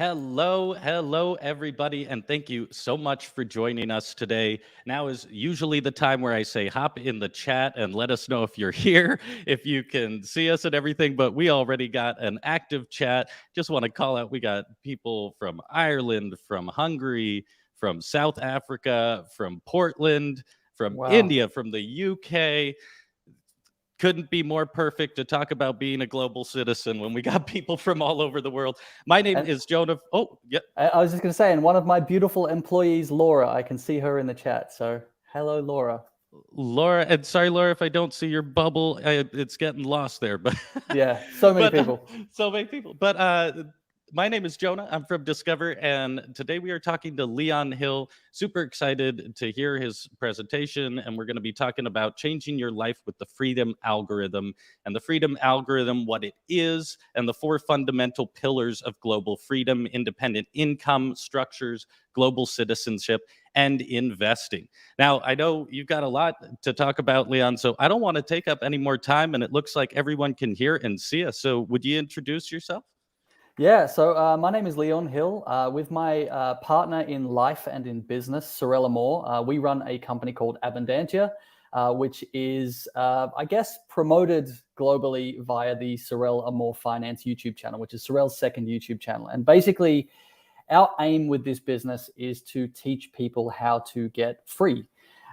Hello, everybody, and thank you so much for joining us today. Now is usually the time where I say hop in the chat and let us know if you're here, if you can see us and everything, but we already got an active chat. Just want to call out we got people from Ireland, from Hungary, from South Africa, from Portland, from Wow. India, from the UK. Couldn't be more perfect to talk about being a global citizen when we got people from all over the world. My name And is Jonah. Oh, yeah. I was just going to say, and one of my beautiful employees, Laura, I can see her in the chat. So hello, Laura. Laura, and sorry, Laura, if I don't see your bubble, it's getting lost there. But Yeah, so many but people. so many people. But my name is Jonah. I'm from Discover, and today we are talking to Leon Hill. Super excited to hear his presentation, and we're going to be talking about changing your life with the freedom algorithm, and the freedom algorithm, what it is, and the four fundamental pillars of global freedom: independent income structures, global citizenship, and investing. Now, I know you've got a lot to talk about, Leon, so I don't want to take up any more time, and it looks like everyone can hear and see us. So would you introduce yourself? Yeah, so my name is Leon Hill. With my partner in life and in business, Sorella Moore, we run a company called Abundantia, which is, I guess, promoted globally via the Sorel Amore Finance YouTube channel, which is Sorel's second YouTube channel. And basically, our aim with this business is to teach people how to get free.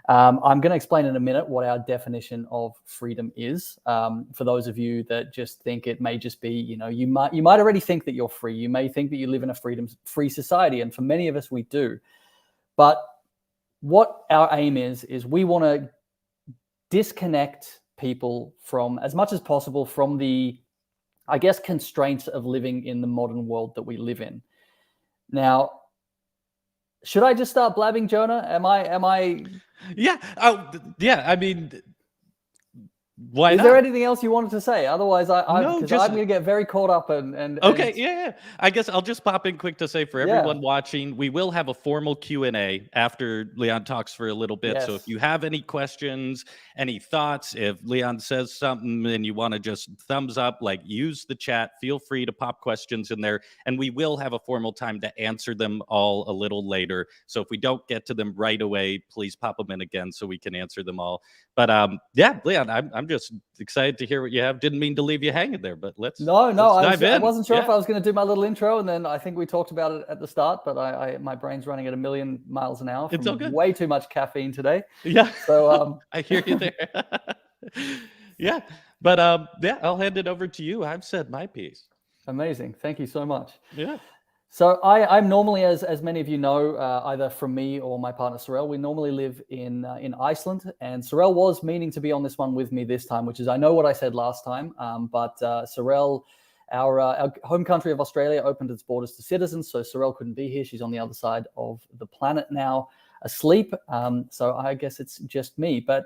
I'm going to explain in a minute what our definition of freedom is. For those of you that just think it may just be, you might already think that you're free. You may think that you live in a freedom-free society, and for many of us, we do. But what our aim is we want to disconnect people from, as much as possible, from the, I guess, constraints of living in the modern world that we live in. Now, should I just start blabbing, Jonah? Am I? Yeah. Oh, yeah. I mean, why Is there not? anything else you wanted to say? Otherwise, No, because I'm just going to get very caught up and okay, yeah. I guess I'll just pop in quick to say for yeah, everyone watching, we will have a formal Q&A after Leon talks for a little bit. So if yes. you have any questions, any thoughts, if Leon says something and you want to just thumbs up, like use the chat, feel free to pop questions in there, and we will have a formal time to answer them all a little later. So if we don't get to them right away, please pop them in again so we can answer them all. But yeah, Leon, I'm just excited to hear what you have. Didn't mean to leave you hanging there, but let's No, dive I in. wasn't sure if Yeah, I was going to do my little intro, and then I think we talked about it at the start, but my brain's running at 1,000,000 miles an hour it's all from good. way too much caffeine today. Yeah, So I hear you there. Yeah, but yeah, I'll hand it over to you. I've said my piece. amazing. Thank you so much. Yeah. So I'm normally, as many of you know, either from me or my partner Sorel, we normally live in Iceland, and Sorel was meaning to be on this one with me this time, which is, I know what I said last time, but Sorel, our home country of Australia, opened its borders to citizens, so Sorel couldn't be here. She's on the other side of the planet now, asleep. So I guess it's just me, but.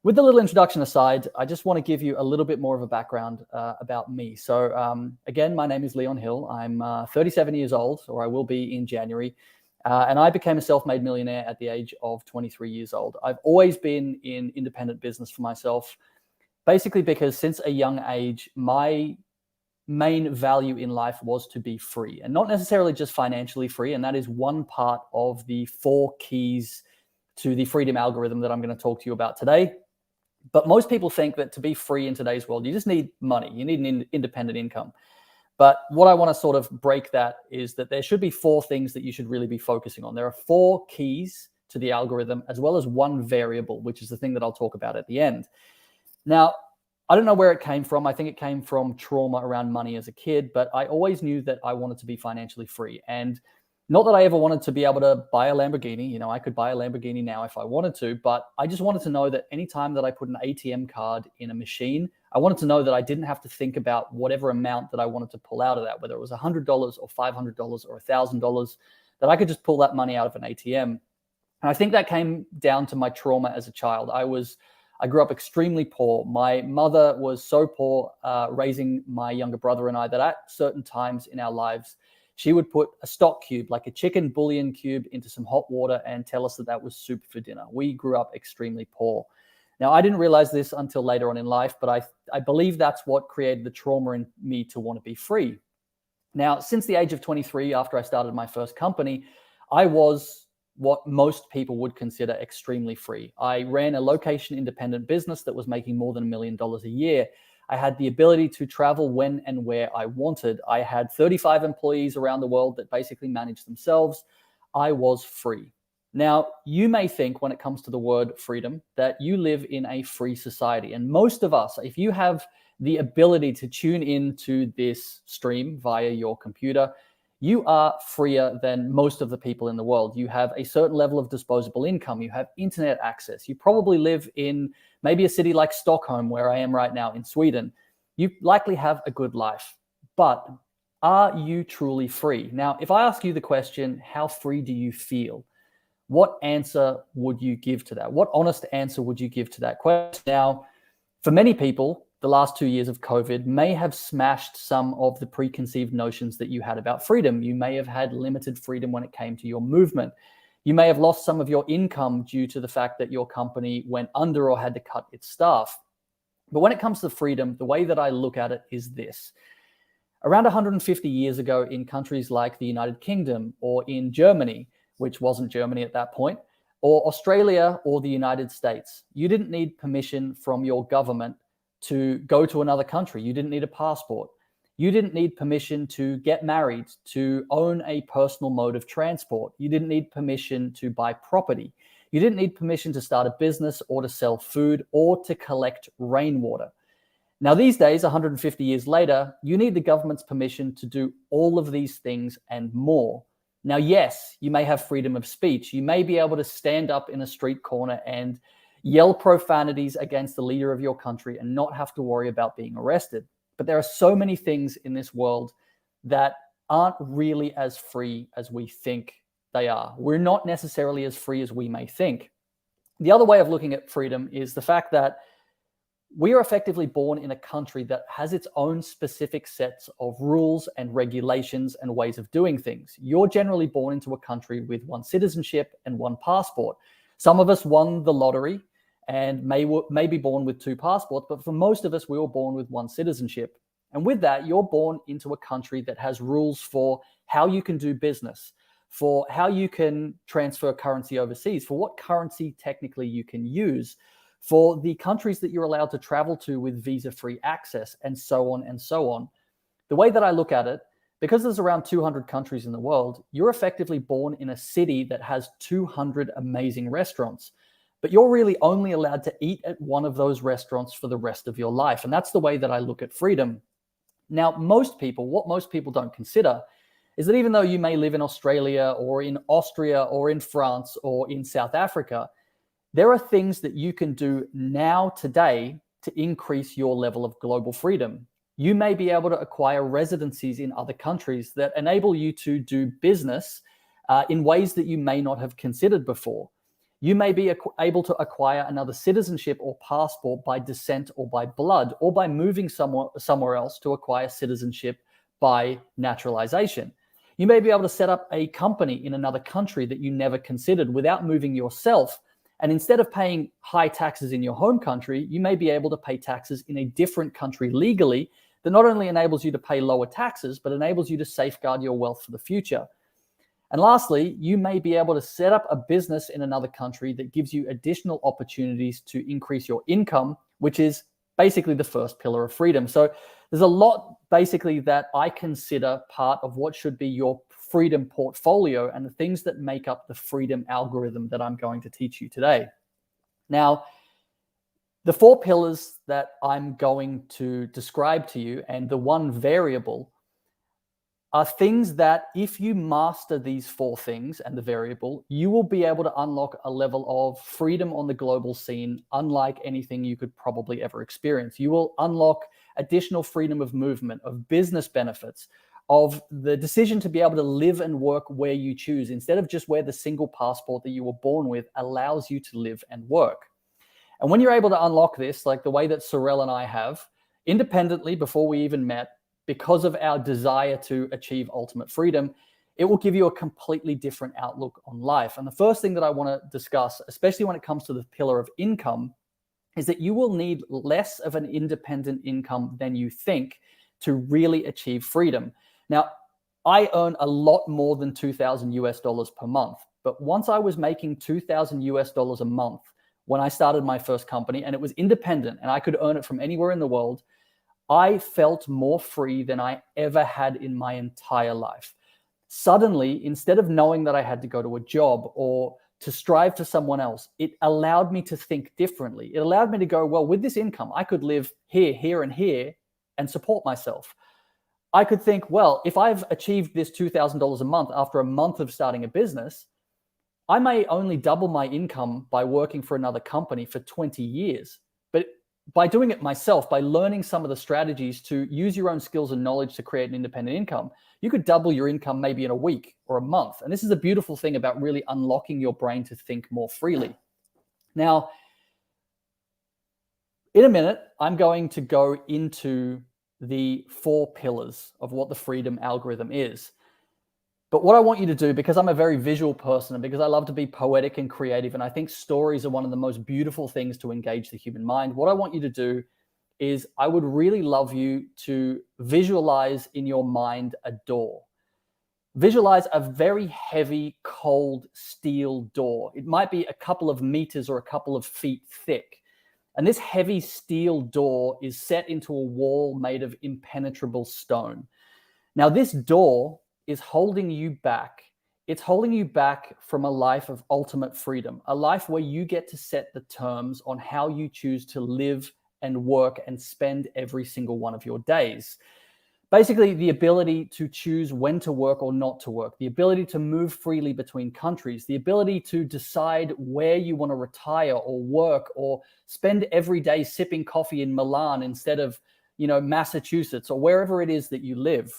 With the little introduction aside, I just want to give you a little bit more of a background about me. So again, my name is Leon Hill. I'm 37 years old, or I will be in January. And I became a self-made millionaire at the age of 23 years old. I've always been in independent business for myself, basically because since a young age, my main value in life was to be free, and not necessarily just financially free. And that is one part of the 4 keys to the freedom algorithm that I'm going to talk to you about today. But most people think that to be free in today's world, you just need money. You need an independent income. But what I want to sort of break that is that there should be 4 things that you should really be focusing on. There are 4 keys to the algorithm, as well as 1 variable, which is the thing that I'll talk about at the end. Now, I don't know where it came from. I think it came from trauma around money as a kid, but I always knew that I wanted to be financially free. And not that I ever wanted to be able to buy a Lamborghini. I could buy a Lamborghini now if I wanted to, but I just wanted to know that anytime that I put an ATM card in a machine, I wanted to know that I didn't have to think about whatever amount that I wanted to pull out of that, whether it was $100 or $500 or $1,000, that I could just pull that money out of an ATM. And I think that came down to my trauma as a child. I grew up extremely poor. My mother was so poor raising my younger brother and I that at certain times in our lives, she would put a stock cube, like a chicken bouillon cube, into some hot water and tell us that that was soup for dinner. We grew up extremely poor. Now, I didn't realize this until later on in life, but I believe that's what created the trauma in me to want to be free. Now, since the age of 23, after I started my first company, I was what most people would consider extremely free. I ran a location independent business that was making more than $1 million a year. I had the ability to travel when and where I wanted. I had 35 employees around the world that basically managed themselves. I was free. Now, you may think when it comes to the word freedom that you live in a free society. And most of us, if you have the ability to tune into this stream via your computer, you are freer than most of the people in the world. You have a certain level of disposable income. You have internet access. You probably live in maybe a city like Stockholm, where I am right now in Sweden. You likely have a good life, but are you truly free? Now, if I ask you the question, how free do you feel? What answer would you give to that? What honest answer would you give to that question? Now, for many people, the last 2 years of COVID may have smashed some of the preconceived notions that you had about freedom. You may have had limited freedom when it came to your movement. You may have lost some of your income due to the fact that your company went under or had to cut its staff. But when it comes to freedom, the way that I look at it is this. Around 150 years ago, in countries like the United Kingdom or in Germany, which wasn't Germany at that point, or Australia or the United States, you didn't need permission from your government to go to another country. You didn't need a passport. You didn't need permission to get married, to own a personal mode of transport. You didn't need permission to buy property. You didn't need permission to start a business or to sell food or to collect rainwater. Now, these days, 150 years later, you need the government's permission to do all of these things and more. Now, yes, you may have freedom of speech. You may be able to stand up in a street corner and yell profanities against the leader of your country and not have to worry about being arrested. But there are so many things in this world that aren't really as free as we think they are. We're not necessarily as free as we may think. The other way of looking at freedom is the fact that we are effectively born in a country that has its own specific sets of rules and regulations and ways of doing things. You're generally born into a country with one citizenship and one passport. Some of us won the lottery and may be born with two passports, but for most of us, we were born with one citizenship. And with that, you're born into a country that has rules for how you can do business, for how you can transfer currency overseas, for what currency technically you can use, for the countries that you're allowed to travel to with visa-free access, and so on and so on. The way that I look at it, because there's around 200 countries in the world, you're effectively born in a city that has 200 amazing restaurants, but you're really only allowed to eat at one of those restaurants for the rest of your life. And that's the way that I look at freedom. Now, what most people don't consider is that even though you may live in Australia or in Austria or in France or in South Africa, there are things that you can do now today to increase your level of global freedom. You may be able to acquire residencies in other countries that enable you to do business in ways that you may not have considered before. You may be able to acquire another citizenship or passport by descent or by blood, or by moving somewhere else to acquire citizenship by naturalization. You may be able to set up a company in another country that you never considered without moving yourself. And instead of paying high taxes in your home country, you may be able to pay taxes in a different country legally that not only enables you to pay lower taxes, but enables you to safeguard your wealth for the future. And lastly, you may be able to set up a business in another country that gives you additional opportunities to increase your income, which is basically the first pillar of freedom. So there's a lot basically that I consider part of what should be your freedom portfolio and the things that make up the freedom algorithm that I'm going to teach you today. Now, the 4 pillars that I'm going to describe to you and the one variable are things that if you master these 4 things and the variable, you will be able to unlock a level of freedom on the global scene unlike anything you could probably ever experience. You will unlock additional freedom of movement, of business benefits, of the decision to be able to live and work where you choose, instead of just where the single passport that you were born with allows you to live and work. And when you're able to unlock this, like the way that Sorel and I have, independently before we even met, because of our desire to achieve ultimate freedom, it will give you a completely different outlook on life. And the first thing that I want to discuss, especially when it comes to the pillar of income, is that you will need less of an independent income than you think to really achieve freedom. Now, I earn a lot more than 2,000 US dollars per month. But once I was making 2,000 US dollars a month when I started my first company, and it was independent and I could earn it from anywhere in the world, I felt more free than I ever had in my entire life. Suddenly, instead of knowing that I had to go to a job or to strive for someone else, it allowed me to think differently. It allowed me to go, well, with this income, I could live here, here, and here and support myself. I could think, well, if I've achieved this $2,000 a month after a month of starting a business, I may only double my income by working for another company for 20 years. But by doing it myself, by learning some of the strategies to use your own skills and knowledge to create an independent income, you could double your income maybe in a week or a month. And this is a beautiful thing about really unlocking your brain to think more freely. Now, in a minute, I'm going to go into the 4 pillars of what the freedom algorithm is. But what I want you to do, because I'm a very visual person and because I love to be poetic and creative, and I think stories are one of the most beautiful things to engage the human mind, what I want you to do is I would really love you to visualize in your mind a door. Visualize a very heavy, cold steel door. It might be a couple of meters or a couple of feet thick. And this heavy steel door is set into a wall made of impenetrable stone. Now, this door is holding you back. It's holding you back from a life of ultimate freedom, a life where you get to set the terms on how you choose to live and work and spend every single one of your days. Basically, the ability to choose when to work or not to work, the ability to move freely between countries, the ability to decide where you want to retire or work or spend every day sipping coffee in Milan instead of, Massachusetts or wherever it is that you live.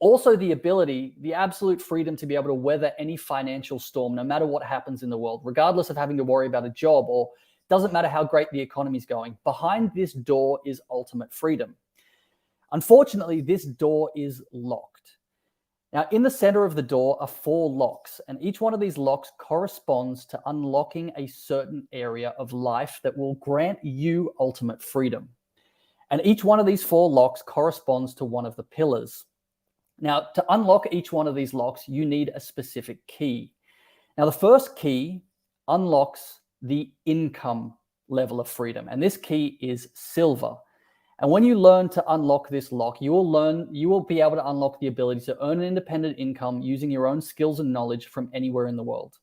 Also, the ability, the absolute freedom to be able to weather any financial storm, no matter what happens in the world, regardless of having to worry about a job or doesn't matter how great the economy is going. Behind this door is ultimate freedom. Unfortunately, this door is locked. Now, in the center of the door are 4 locks, and each one of these locks corresponds to unlocking a certain area of life that will grant you ultimate freedom. And each one of these 4 locks corresponds to one of the pillars. Now, to unlock each one of these locks, you need a specific key. Now, the first key unlocks the income level of freedom, and this key is silver. And when you learn to unlock this lock, you will be able to unlock the ability to earn an independent income using your own skills and knowledge from anywhere in the world.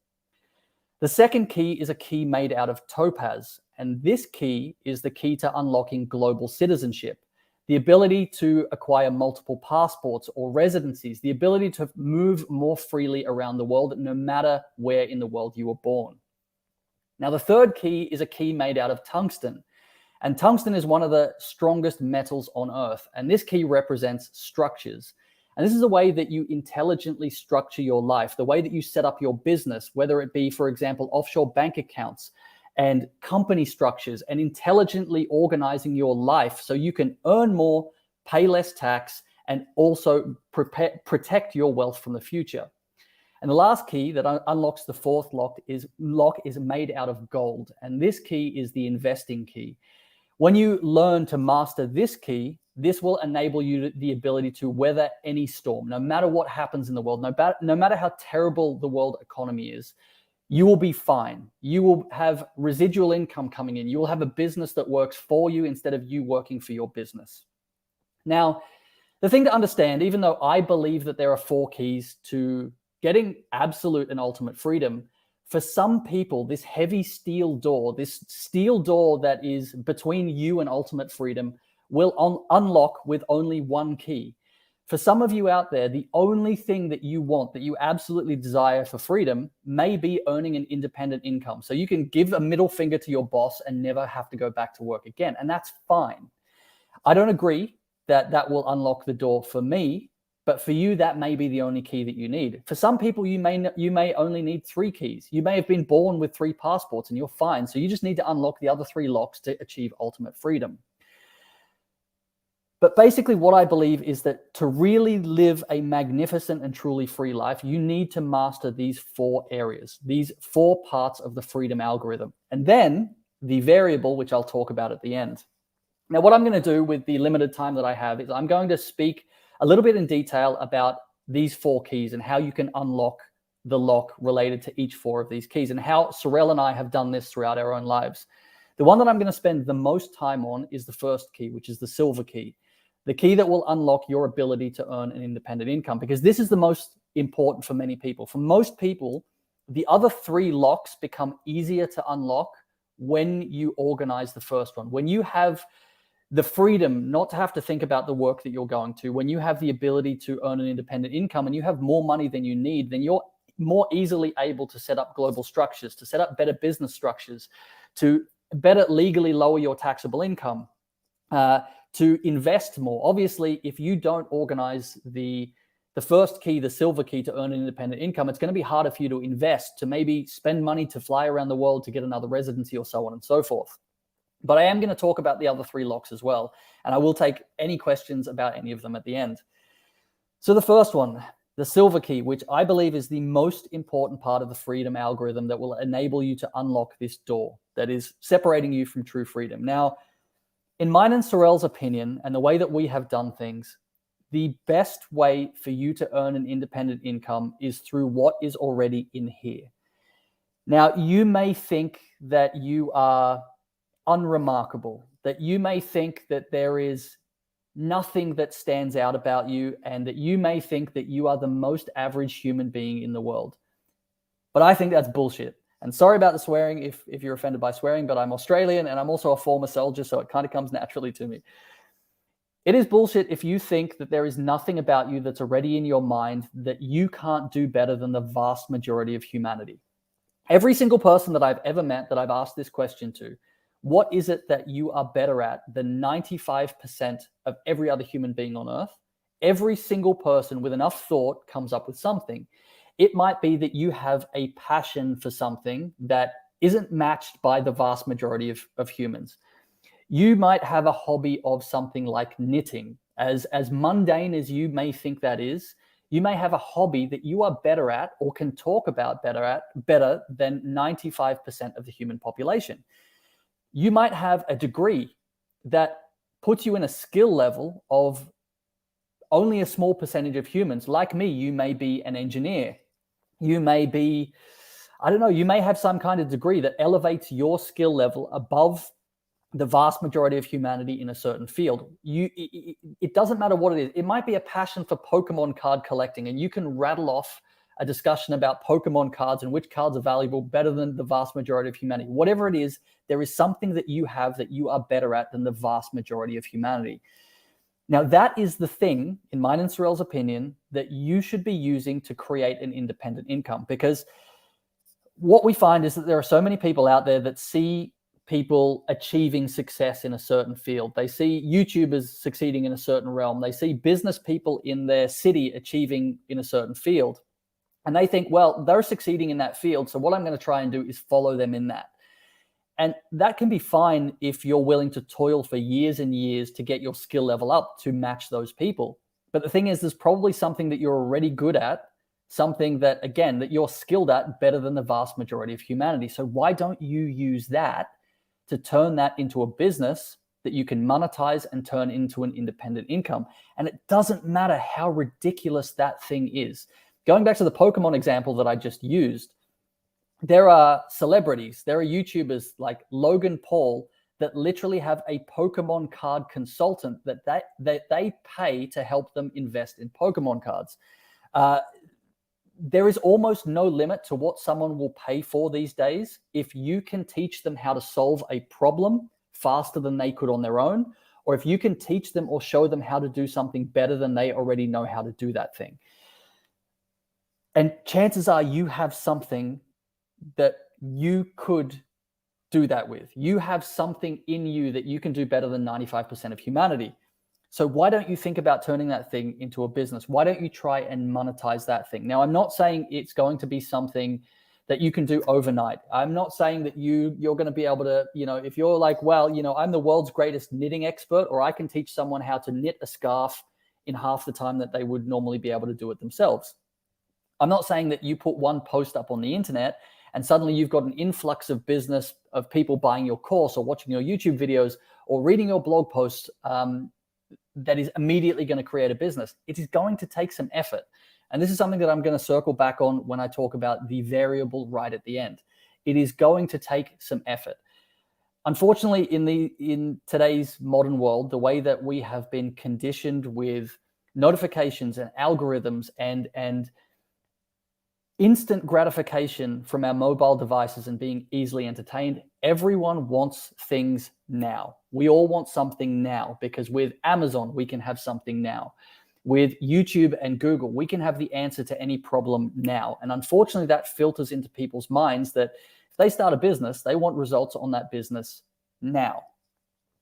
The second key is a key made out of topaz, and this key is the key to unlocking global citizenship, the ability to acquire multiple passports or residencies, the ability to move more freely around the world no matter where in the world you were born. Now, the third key is a key made out of tungsten. And tungsten is one of the strongest metals on Earth. And this key represents structures. And this is a way that you intelligently structure your life, the way that you set up your business, whether it be, for example, offshore bank accounts and company structures, and intelligently organizing your life so you can earn more, pay less tax, and also protect your wealth from the future. And the last key that unlocks the fourth lock is made out of gold. And this key is the investing key. When you learn to master this key, this will enable you the ability to weather any storm, no matter what happens in the world, no matter how terrible the world economy is. You will be fine. You will have residual income coming in. You will have a business that works for you instead of you working for your business. Now, the thing to understand, even though I believe that there are 4 keys to getting absolute and ultimate freedom, for some people, this heavy steel door, this steel door that is between you and ultimate freedom, will unlock with only 1 key. For some of you out there, the only thing that you want, that you absolutely desire for freedom, may be earning an independent income. So you can give a middle finger to your boss and never have to go back to work again. And that's fine. I don't agree that that will unlock the door for me. But for you, that may be the only key that you need. For some people, you may only need 3 keys. You may have been born with 3 passports and you're fine. So you just need to unlock the other 3 locks to achieve ultimate freedom. But basically what I believe is that to really live a magnificent and truly free life, you need to master these 4 areas, these 4 parts of the freedom algorithm. And then the variable, which I'll talk about at the end. Now, what I'm going to do with the limited time that I have is I'm going to speak a little bit in detail about these 4 keys and how you can unlock the lock related to each 4 of these keys, and how Sorel and I have done this throughout our own lives. The one that I'm going to spend the most time on is the first key, which is the silver key, the key that will unlock your ability to earn an independent income, because this is the most important for many people. For most people, the other 3 locks become easier to unlock when you organize the first one. When you have the freedom not to have to think about the work that you're going to, when you have the ability to earn an independent income and you have more money than you need, then you're more easily able to set up global structures, to set up better business structures, to better legally lower your taxable income, to invest more. Obviously, if you don't organize the first key, the silver key, to earn an independent income, it's going to be harder for you to invest, to maybe spend money to fly around the world to get another residency, or so on and so forth. But I am going to talk about the other 3 locks as well, and I will take any questions about any of them at the end. So the first one, the silver key, which I believe is the most important part of the freedom algorithm that will enable you to unlock this door that is separating you from true freedom. Now, in mine and Sorel's opinion, and the way that we have done things, the best way for you to earn an independent income is through what is already in here. Now, you may think that you are unremarkable, that you may think that there is nothing that stands out about you, and that you may think that you are the most average human being in the world. But I think that's bullshit. And sorry about the swearing if you're offended by swearing, but I'm Australian and I'm also a former soldier, so it kind of comes naturally to me. It is bullshit if you think that there is nothing about you that's already in your mind that you can't do better than the vast majority of humanity. Every single person that I've ever met that I've asked this question to, what is it that you are better at than 95% of every other human being on earth? Every single person with enough thought comes up with something. It might be that you have a passion for something that isn't matched by the vast majority of humans. You might have a hobby of something like knitting. As mundane as you may think that is, you may have a hobby that you are better at, or can talk about better than 95% of the human population. You might have a degree that puts you in a skill level of only a small percentage of humans. Like me, you may be an engineer. You may be, I don't know, you may have some kind of degree that elevates your skill level above the vast majority of humanity in a certain field. It doesn't matter what it is. It might be a passion for Pokemon card collecting, and you can rattle off a discussion about Pokemon cards and which cards are valuable better than the vast majority of humanity. Whatever it is, there is something that you have that you are better at than the vast majority of humanity. Now, that is the thing, in mine and Sorel's opinion, that you should be using to create an independent income. Because what we find is that there are so many people out there that see people achieving success in a certain field. They see YouTubers succeeding in a certain realm. They see business people in their city achieving in a certain field. And they think, well, they're succeeding in that field, so what I'm going to try and do is follow them in that. And that can be fine if you're willing to toil for years and years to get your skill level up to match those people. But the thing is, there's probably something that you're already good at, something that, again, that you're skilled at better than the vast majority of humanity. So why don't you use that to turn that into a business that you can monetize and turn into an independent income? And it doesn't matter how ridiculous that thing is. Going back to the Pokemon example that I just used, there are celebrities, there are YouTubers like Logan Paul that literally have a Pokemon card consultant that they pay to help them invest in Pokemon cards. There is almost no limit to what someone will pay for these days if you can teach them how to solve a problem faster than they could on their own, or if you can teach them or show them how to do something better than they already know how to do that thing. And chances are you have something that you could do that with. You have something in you that you can do better than 95% of humanity. So why don't you think about turning that thing into a business? Why don't you try and monetize that thing? Now, I'm not saying it's going to be something that you can do overnight. I'm not saying that you're going to be able to, if you're like, well, I'm the world's greatest knitting expert, or I can teach someone how to knit a scarf in half the time that they would normally be able to do it themselves. I'm not saying that you put one post up on the internet and suddenly you've got an influx of business of people buying your course or watching your YouTube videos or reading your blog posts that is immediately going to create a business. It is going to take some effort. And this is something that I'm going to circle back on when I talk about the variable right at the end. It is going to take some effort. Unfortunately, in today's modern world, the way that we have been conditioned with notifications and algorithms and instant gratification from our mobile devices and being easily entertained, everyone wants things now. We all want something now, because with Amazon, we can have something now. With YouTube and Google, we can have the answer to any problem now. And unfortunately, that filters into people's minds that if they start a business, they want results on that business now.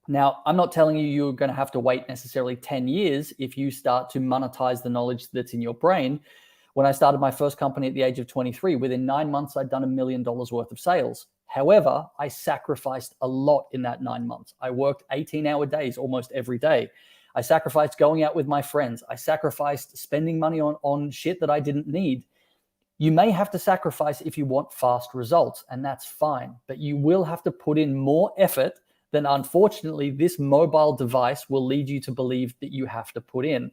Now, I'm not telling you you're going to have to wait necessarily 10 years if you start to monetize the knowledge that's in your brain. When I started my first company at the age of 23, within 9 months, I'd done $1 million worth of sales. However, I sacrificed a lot in that 9 months. I worked 18-hour days almost every day. I sacrificed going out with my friends. I sacrificed spending money on shit that I didn't need. You may have to sacrifice if you want fast results, and that's fine. But you will have to put in more effort than, unfortunately, this mobile device will lead you to believe that you have to put in.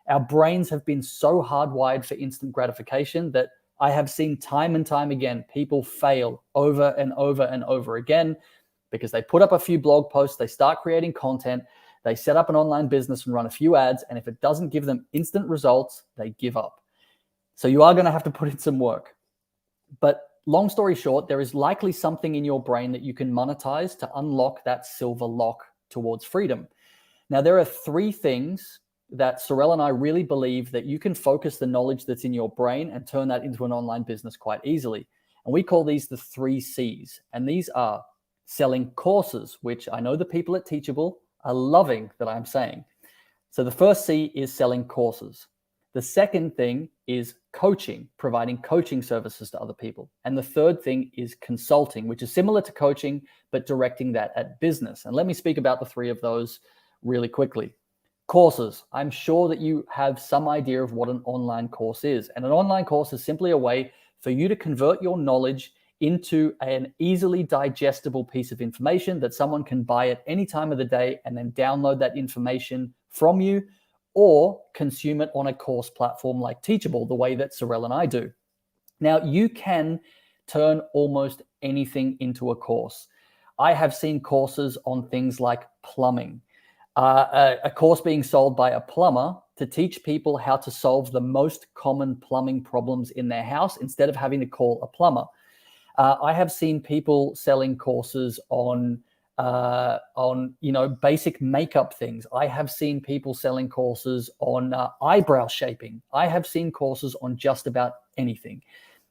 Our brains have been so hardwired for instant gratification that I have seen time and time again people fail over and over and over again because they put up a few blog posts, they start creating content, they set up an online business and run a few ads, and if it doesn't give them instant results, they give up. So you are going to have to put in some work. But long story short, there is likely something in your brain that you can monetize to unlock that silver lock towards freedom. Now, there are 3 things that Sorel and I really believe that you can focus the knowledge that's in your brain and turn that into an online business quite easily. And we call these the 3 C's. And these are selling courses, which I know the people at Teachable are loving that I'm saying. So the first C is selling courses. The second thing is coaching, providing coaching services to other people. And the third thing is consulting, which is similar to coaching, but directing that at business. And let me speak about the 3 of those really quickly. Courses. I'm sure that you have some idea of what an online course is. And an online course is simply a way for you to convert your knowledge into an easily digestible piece of information that someone can buy at any time of the day and then download that information from you or consume it on a course platform like Teachable, the way that Sorel and I do. Now, you can turn almost anything into a course. I have seen courses on things like plumbing. A course being sold by a plumber to teach people how to solve the most common plumbing problems in their house instead of having to call a plumber. I have seen people selling courses on basic makeup things. I have seen people selling courses on eyebrow shaping. I have seen courses on just about anything.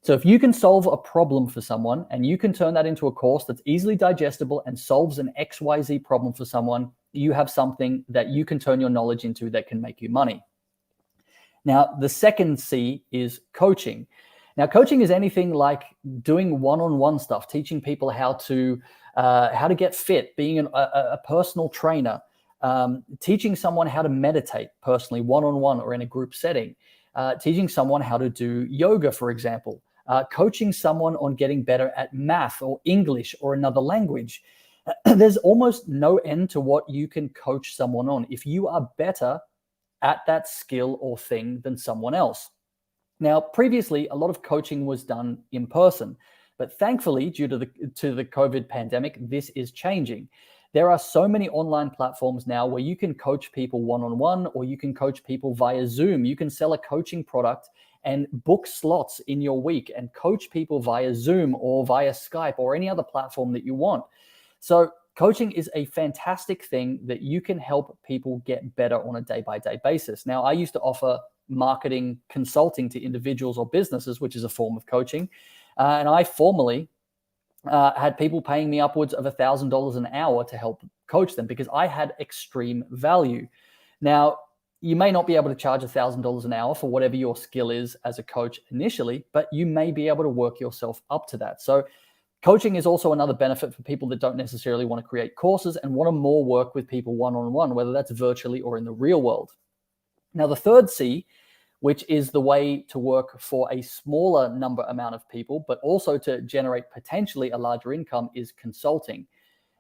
So if you can solve a problem for someone and you can turn that into a course that's easily digestible and solves an XYZ problem for someone, you have something that you can turn your knowledge into that can make you money. Now, the second C is coaching. Now, coaching is anything like doing one-on-one stuff, teaching people how to get fit, being a personal trainer, teaching someone how to meditate personally, one-on-one or in a group setting, teaching someone how to do yoga, for example, coaching someone on getting better at math or English or another language. There's almost no end to what you can coach someone on if you are better at that skill or thing than someone else. Now, previously, a lot of coaching was done in person, but thankfully, due to the COVID pandemic, this is changing. There are so many online platforms now where you can coach people one-on-one, or you can coach people via Zoom. You can sell a coaching product and book slots in your week and coach people via Zoom or via Skype or any other platform that you want. So coaching is a fantastic thing that you can help people get better on a day-by-day basis. Now, I used to offer marketing consulting to individuals or businesses, which is a form of coaching. And I formerly had people paying me upwards of $1,000 an hour to help coach them because I had extreme value. Now, you may not be able to charge $1,000 an hour for whatever your skill is as a coach initially, but you may be able to work yourself up to that. So coaching is also another benefit for people that don't necessarily want to create courses and want to more work with people one-on-one, whether that's virtually or in the real world. Now, the third C, which is the way to work for a smaller amount of people, but also to generate potentially a larger income, is consulting.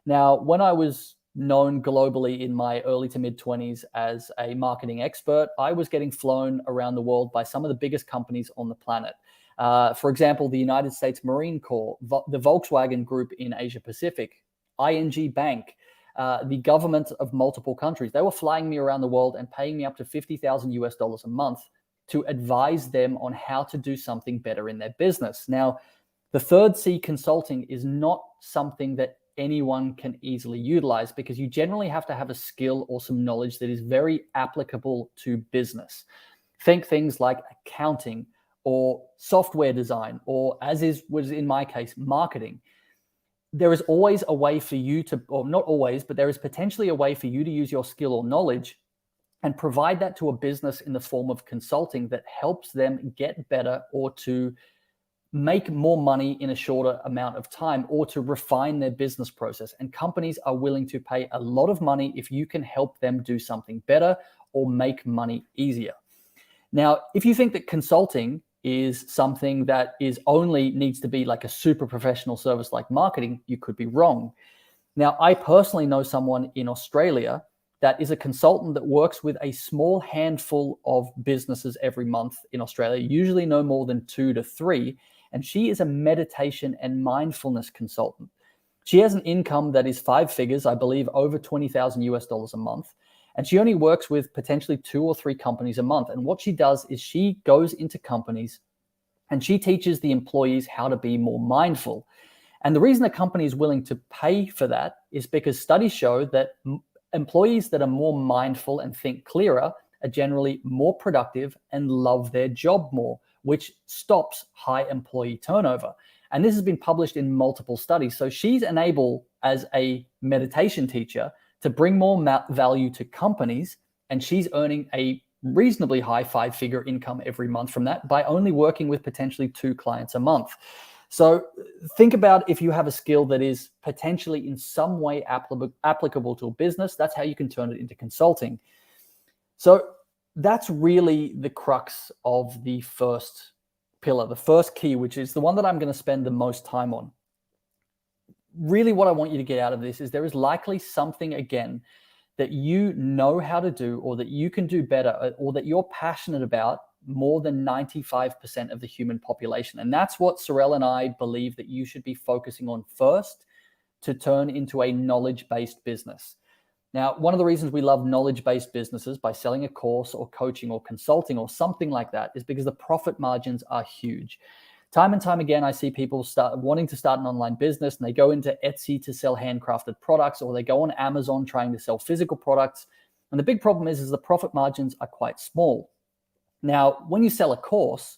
Now, when I was known globally in my early to mid 20s as a marketing expert. I was getting flown around the world by some of the biggest companies on the planet. For example, the United States Marine Corps, the Volkswagen Group in Asia Pacific, ING Bank, the government of multiple countries. They were flying me around the world and paying me up to $50,000 a month to advise them on how to do something better in their business. Now, the third C, consulting, is not something that anyone can easily utilize because you generally have to have a skill or some knowledge that is very applicable to business. Think things like accounting or software design, or was in my case, marketing. There is always a way for you to, or not always, but there is potentially a way for you to use your skill or knowledge and provide that to a business in the form of consulting that helps them get better or to make more money in a shorter amount of time or to refine their business process. And companies are willing to pay a lot of money if you can help them do something better or make money easier. Now, if you think that consulting is something that only needs to be like a super professional service like marketing, you could be wrong. Now, I personally know someone in Australia that is a consultant that works with a small handful of businesses every month in Australia, usually no more than 2 to 3. And she is a meditation and mindfulness consultant. She has an income that is 5 figures, I believe over $20,000 a month. And she only works with potentially 2 or 3 companies a month. And what she does is she goes into companies and she teaches the employees how to be more mindful. And the reason a company is willing to pay for that is because studies show that employees that are more mindful and think clearer are generally more productive and love their job more, which stops high employee turnover. And this has been published in multiple studies. So she's enabled as a meditation teacher to bring more value to companies, and she's earning a reasonably high 5-figure income every month from that by only working with potentially 2 clients a month. So think about if you have a skill that is potentially in some way applicable to a business, that's how you can turn it into consulting. So that's really the crux of the first pillar, the first key, which is the one that I'm going to spend the most time on. Really what I want you to get out of this is there is likely something, again, that you know how to do or that you can do better or that you're passionate about more than 95% of the human population. And that's what Sorel and I believe that you should be focusing on first to turn into a knowledge-based business. Now, one of the reasons we love knowledge-based businesses by selling a course or coaching or consulting or something like that is because the profit margins are huge. Time and time again, I see people wanting to start an online business and they go into Etsy to sell handcrafted products, or they go on Amazon trying to sell physical products. And the big problem is the profit margins are quite small. Now, when you sell a course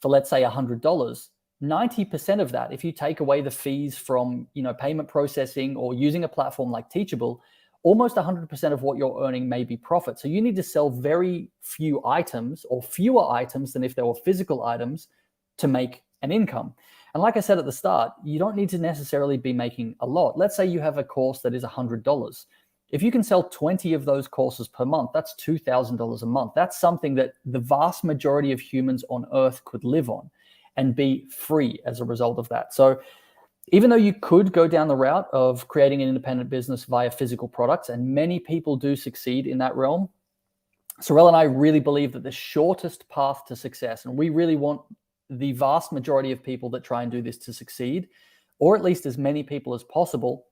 for, let's say, $100, 90% of that, if you take away the fees from, payment processing or using a platform like Teachable, almost 100% of what you're earning may be profit. So you need to sell very few items or fewer items than if they were physical items to make an income. And like I said at the start, you don't need to necessarily be making a lot. Let's say you have a course that is $100. If you can sell 20 of those courses per month, that's $2,000 a month. That's something that the vast majority of humans on earth could live on and be free as a result of that. So even though you could go down the route of creating an independent business via physical products, and many people do succeed in that realm, Sorel and I really believe that the shortest path to success, and we really want the vast majority of people that try and do this to succeed, or at least as many people as possible,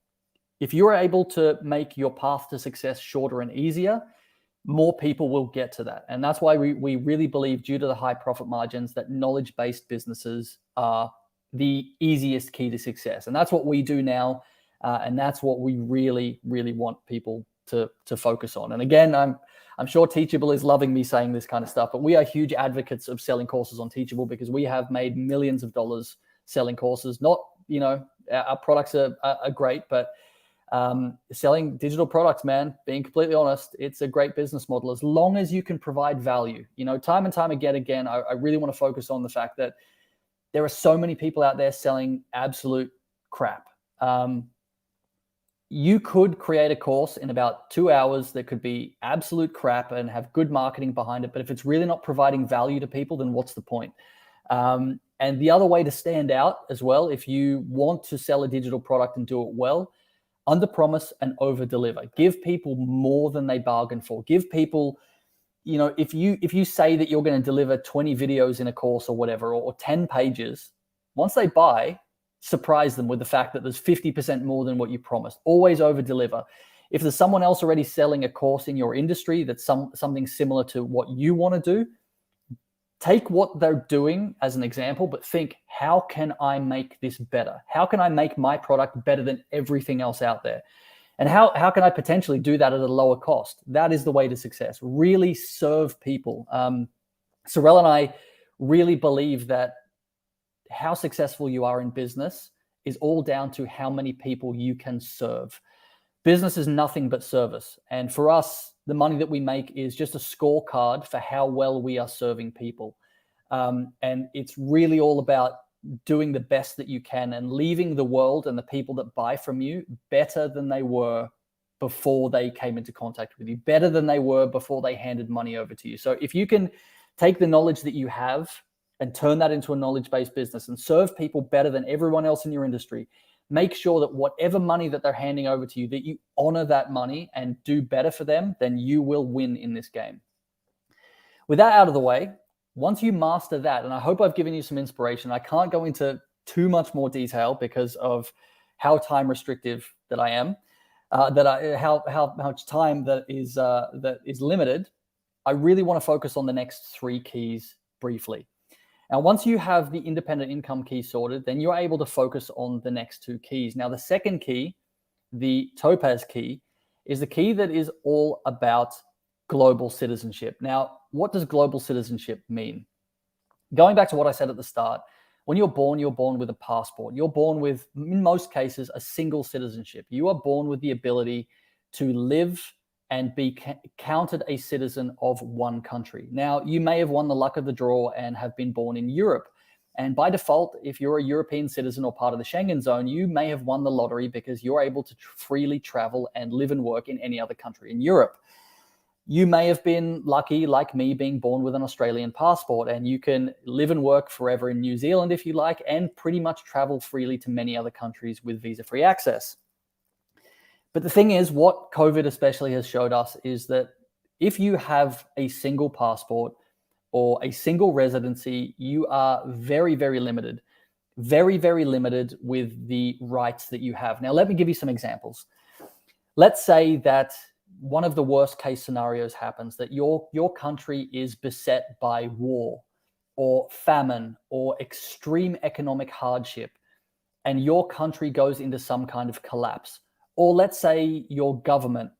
if you're able to make your path to success shorter and easier, more people will get to that. And that's why we really believe, due to the high profit margins, that knowledge-based businesses are the easiest key to success. And that's what we do now. And that's what we really, really want people to focus on. And again, I'm sure Teachable is loving me saying this kind of stuff, but we are huge advocates of selling courses on Teachable because we have made millions of dollars selling courses. Not, our products are great, but selling digital products, man, being completely honest, it's a great business model as long as you can provide value. Time and time again, I really want to focus on the fact that there are so many people out there selling absolute crap. You could create a course in about 2 hours that could be absolute crap and have good marketing behind it. But if it's really not providing value to people, then what's the point? And the other way to stand out as well, if you want to sell a digital product and do it well, under promise and over deliver. Give people more than they bargain for. Give people, if you say that you're going to deliver 20 videos in a course or whatever, or 10 pages, once they buy, surprise them with the fact that there's 50% more than what you promised. Always over deliver. If there's someone else already selling a course in your industry that's something similar to what you want to do, take what they're doing as an example, but think, how can I make this better? How can I make my product better than everything else out there? And how can I potentially do that at a lower cost? That is the way to success. Really serve people. Sorel and I really believe that how successful you are in business is all down to how many people you can serve. Business is nothing but service. And for us, the money that we make is just a scorecard for how well we are serving people. And it's really all about doing the best that you can and leaving the world and the people that buy from you better than they were before they came into contact with you, better than they were before they handed money over to you. So if you can take the knowledge that you have and turn that into a knowledge-based business and serve people better than everyone else in your industry, make sure that whatever money that they're handing over to you, that you honor that money and do better for them, then you will win in this game. With that out of the way, once you master that, and I hope I've given you some inspiration, I can't go into too much more detail because of how time restrictive that I am, how much time that is limited. I really want to focus on the next 3 keys briefly. Now, once you have the independent income key sorted, then you're able to focus on the next 2 keys. Now, the second key, the Topaz key, is the key that is all about global citizenship. Now, what does global citizenship mean? Going back to what I said at the start, when you're born with a passport. You're born with, in most cases, a single citizenship. You are born with the ability to live and be counted a citizen of one country. Now, you may have won the luck of the draw and have been born in Europe. And by default, if you're a European citizen or part of the Schengen zone, you may have won the lottery because you're able to freely travel and live and work in any other country in Europe. You may have been lucky, like me, being born with an Australian passport, and you can live and work forever in New Zealand if you like, and pretty much travel freely to many other countries with visa-free access. But the thing is, what COVID especially has showed us is that if you have a single passport or a single residency, you are very, very limited, very, very limited with the rights that you have. Now, let me give you some examples. Let's say that one of the worst case scenarios happens, that your country is beset by war or famine or extreme economic hardship, and your country goes into some kind of collapse. Or let's say your government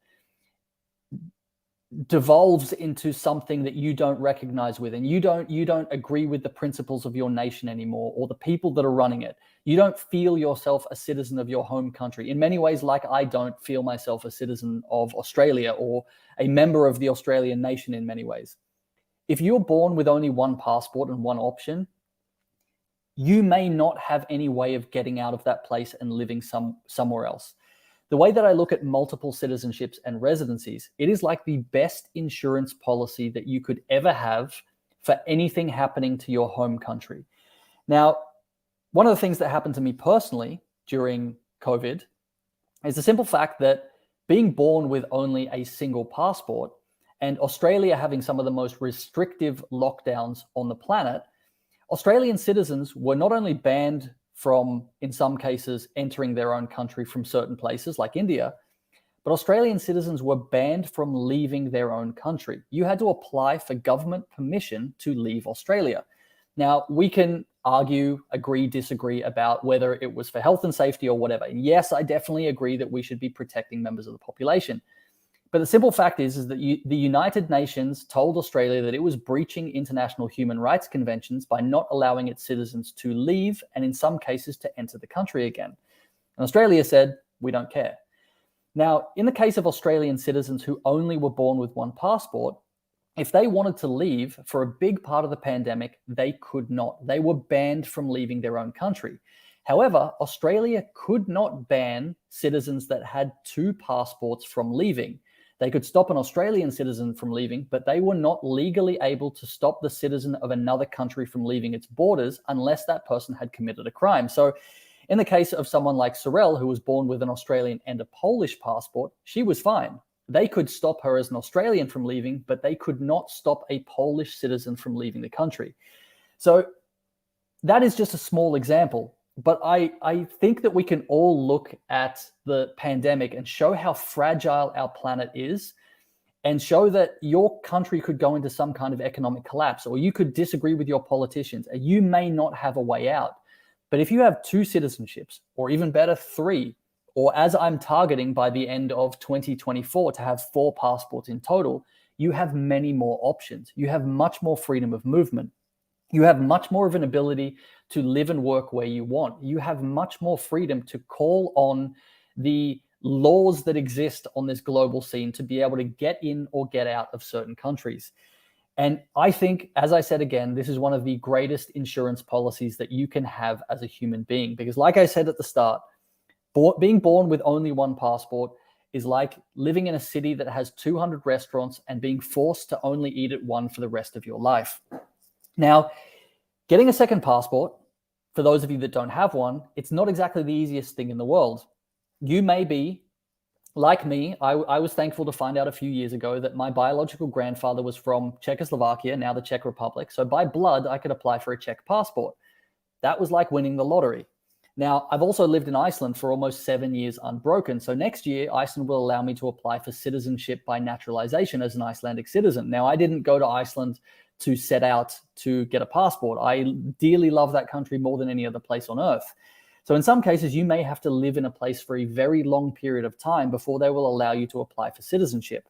devolves into something that you don't recognize with, and you don't agree with the principles of your nation anymore, or the people that are running it. You don't feel yourself a citizen of your home country. In many ways, like I don't feel myself a citizen of Australia or a member of the Australian nation in many ways. If you're born with only one passport and one option, you may not have any way of getting out of that place and living somewhere else. The way that I look at multiple citizenships and residencies, it is like the best insurance policy that you could ever have for anything happening to your home country. Now, one of the things that happened to me personally during COVID is the simple fact that being born with only a single passport and Australia having some of the most restrictive lockdowns on the planet, Australian citizens were not only banned from, in some cases, entering their own country from certain places like India, but Australian citizens were banned from leaving their own country. You had to apply for government permission to leave Australia. Now, we can argue, agree, disagree about whether it was for health and safety or whatever. And yes, I definitely agree that we should be protecting members of the population. But the simple fact is that the United Nations told Australia that it was breaching international human rights conventions by not allowing its citizens to leave and in some cases to enter the country again. And Australia said, we don't care. Now, in the case of Australian citizens who only were born with one passport, if they wanted to leave for a big part of the pandemic, they could not. They were banned from leaving their own country. However, Australia could not ban citizens that had 2 passports from leaving. They could stop an Australian citizen from leaving, but they were not legally able to stop the citizen of another country from leaving its borders unless that person had committed a crime. So In the case of someone like Sorel, who was born with an Australian and a Polish passport, she was fine. They could stop her as an Australian from leaving, but they could not stop a Polish citizen from leaving the country. So that is just a small example. But I think that we can all look at the pandemic and show how fragile our planet is, and show that your country could go into some kind of economic collapse, or you could disagree with your politicians, and you may not have a way out. But if you have 2 citizenships, or even better, 3, or as I'm targeting by the end of 2024 to have 4 passports in total, you have many more options. You have much more freedom of movement. You have much more of an ability to live and work where you want. You have much more freedom to call on the laws that exist on this global scene to be able to get in or get out of certain countries. And I think, as I said again, this is one of the greatest insurance policies that you can have as a human being. Because like I said at the start, being born with only 1 passport is like living in a city that has 200 restaurants and being forced to only eat at one for the rest of your life. Now, getting a second passport, for those of you that don't have one, it's not exactly the easiest thing in the world. You may be, like me, I was thankful to find out a few years ago that my biological grandfather was from Czechoslovakia, now the Czech Republic. So by blood, I could apply for a Czech passport. That was like winning the lottery. Now, I've also lived in Iceland for almost 7 years unbroken. So next year, Iceland will allow me to apply for citizenship by naturalization as an Icelandic citizen. Now, I didn't go to Iceland to set out to get a passport. I dearly love that country more than any other place on earth. So in some cases, you may have to live in a place for a very long period of time before they will allow you to apply for citizenship.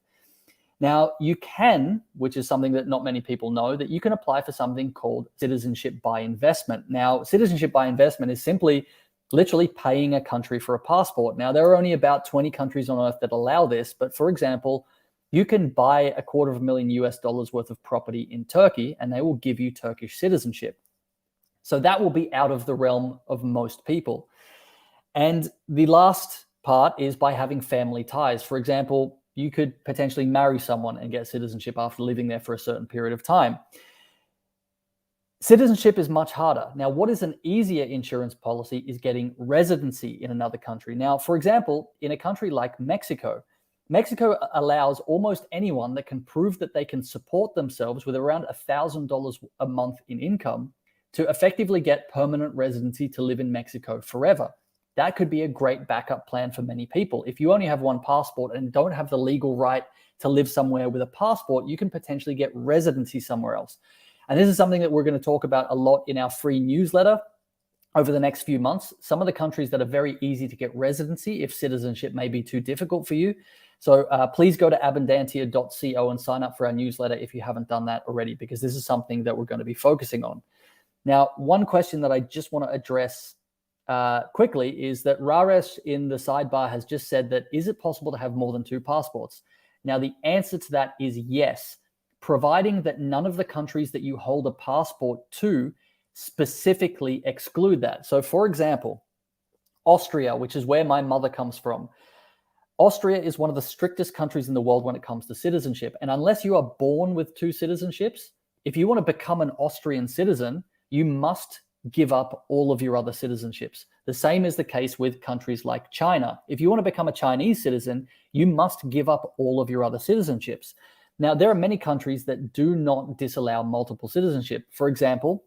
Now, you can, which is something that not many people know, that you can apply for something called citizenship by investment. Now, citizenship by investment is simply literally paying a country for a passport. Now, there are only about 20 countries on earth that allow this, but for example, you can buy $250,000 worth of property in Turkey and they will give you Turkish citizenship. So that will be out of the realm of most people. And the last part is by having family ties. For example, you could potentially marry someone and get citizenship after living there for a certain period of time. Citizenship is much harder. Now, what is an easier insurance policy is getting residency in another country. Now, for example, in a country like Mexico, Mexico allows almost anyone that can prove that they can support themselves with around $1,000 a month in income to effectively get permanent residency to live in Mexico forever. That could be a great backup plan for many people. If you only have 1 passport and don't have the legal right to live somewhere with a passport, you can potentially get residency somewhere else. And this is something that we're going to talk about a lot in our free newsletter over the next few months. Some of the countries that are very easy to get residency if citizenship may be too difficult for you. So please go to abundantia.co and sign up for our newsletter if you haven't done that already, because this is something that we're going to be focusing on. Now, one question that I just want to address quickly is that Raresh in the sidebar has just said that, is it possible to have more than 2 passports? Now, the answer to that is yes, providing that none of the countries that you hold a passport to specifically exclude that. So, for example, Austria, which is where my mother comes from. Austria is one of the strictest countries in the world when it comes to citizenship. And unless you are born with 2 citizenships, if you want to become an Austrian citizen, you must give up all of your other citizenships. The same is the case with countries like China. If you want to become a Chinese citizen, you must give up all of your other citizenships. Now, there are many countries that do not disallow multiple citizenship. For example,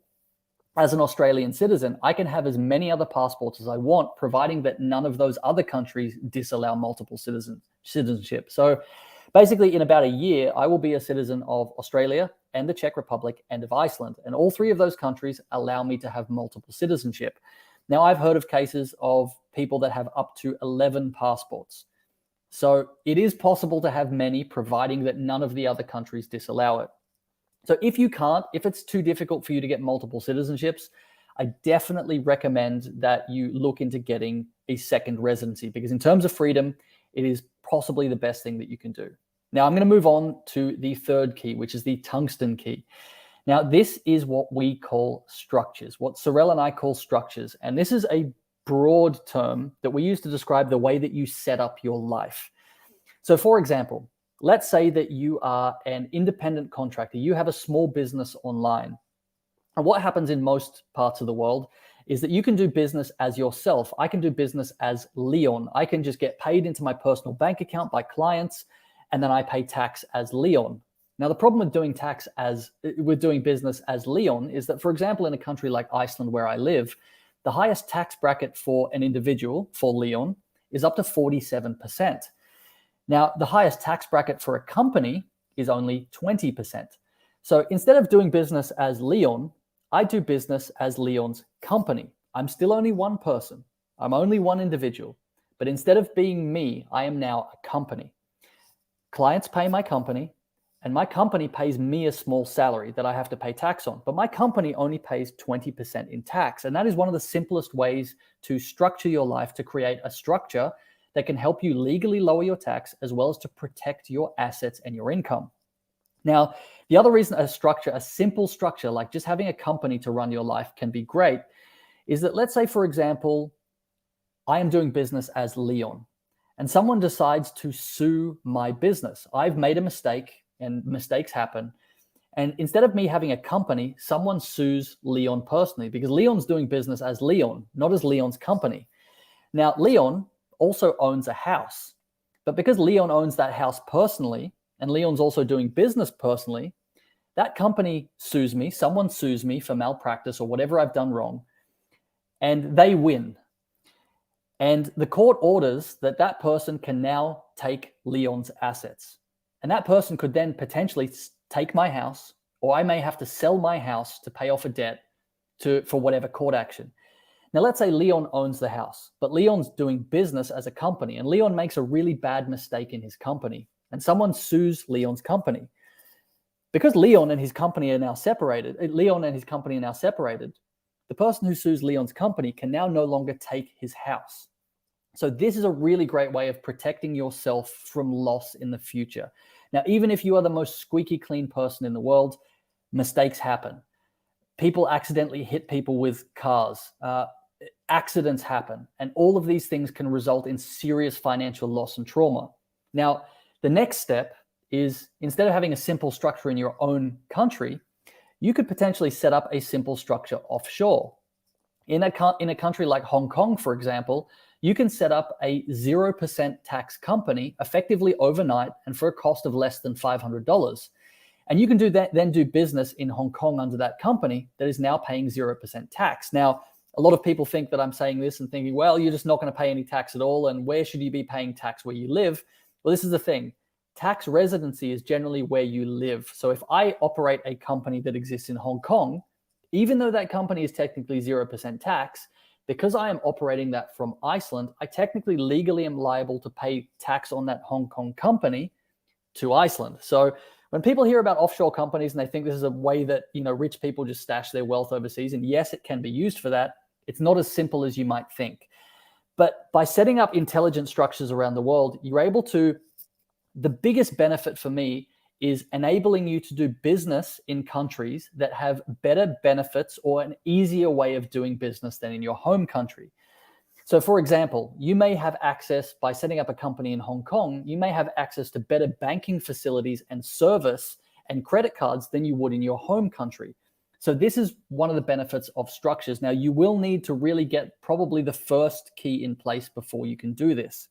as an Australian citizen, I can have as many other passports as I want, providing that none of those other countries disallow multiple citizenship. So basically, in about a year, I will be a citizen of Australia and the Czech Republic and of Iceland. And all 3 of those countries allow me to have multiple citizenship. Now, I've heard of cases of people that have up to 11 passports. So it is possible to have many, providing that none of the other countries disallow it. So if it's too difficult for you to get multiple citizenships, I definitely recommend that you look into getting a second residency, because in terms of freedom, it is possibly the best thing that you can do. Now, I'm going to move on to the third key, which is the tungsten key. Now, this is what we call structures, what Sorel and I call structures. And this is a broad term that we use to describe the way that you set up your life. So, for example, let's say that you are an independent contractor. You have a small business online. And what happens in most parts of the world is that you can do business as yourself. I can do business as Leon. I can just get paid into my personal bank account by clients, and then I pay tax as Leon. Now, the problem with doing business as Leon is that, for example, in a country like Iceland, where I live, the highest tax bracket for an individual, for Leon, is up to 47%. Now, the highest tax bracket for a company is only 20%. So instead of doing business as Leon, I do business as Leon's company. I'm still only one person. I'm only one individual. But instead of being me, I am now a company. Clients pay my company, and my company pays me a small salary that I have to pay tax on. But my company only pays 20% in tax. And that is one of the simplest ways to structure your life, to create a structure that can help you legally lower your tax, as well as to protect your assets and your income. Now, the other reason a simple structure, like just having a company to run your life, can be great is that, let's say, for example, I am doing business as Leon, and someone decides to sue my business. I've made a mistake, and mistakes happen. And instead of me having a company, someone sues Leon personally, because Leon's doing business as Leon, not as Leon's company. Now, Leon also owns a house, but because Leon owns that house personally, and Leon's also doing business personally, that company sues me, someone sues me for malpractice or whatever I've done wrong, and they win. And the court orders that that person can now take Leon's assets. And that person could then potentially take my house, or I may have to sell my house to pay off a debt for whatever court action. Now, let's say Leon owns the house, but Leon's doing business as a company, and Leon makes a really bad mistake in his company, and someone sues Leon's company. Because Leon and his company are now separated, the person who sues Leon's company can now no longer take his house. So this is a really great way of protecting yourself from loss in the future. Now, even if you are the most squeaky clean person in the world, mistakes happen. People accidentally hit people with cars. Accidents happen. And all of these things can result in serious financial loss and trauma. Now, the next step is, instead of having a simple structure in your own country, you could potentially set up a simple structure offshore. In a country like Hong Kong, for example, you can set up a 0% tax company effectively overnight and for a cost of less than $500. And you can then do business in Hong Kong under that company that is now paying 0% tax. Now, a lot of people think that I'm saying this and thinking, well, you're just not going to pay any tax at all, and where should you be paying tax? Where you live? Well, this is the thing. Tax residency is generally where you live. So if I operate a company that exists in Hong Kong, even though that company is technically 0% tax, because I am operating that from Iceland, I technically legally am liable to pay tax on that Hong Kong company to Iceland. So when people hear about offshore companies and they think this is a way that, rich people just stash their wealth overseas, and yes, it can be used for that, it's not as simple as you might think. But by setting up intelligent structures around the world, you're able to, the biggest benefit for me is enabling you to do business in countries that have better benefits or an easier way of doing business than in your home country. So for example, you may have access, by setting up a company in Hong Kong, you may have access to better banking facilities and service and credit cards than you would in your home country. So this is one of the benefits of structures. Now, you will need to really get probably the first key in place before you can do this.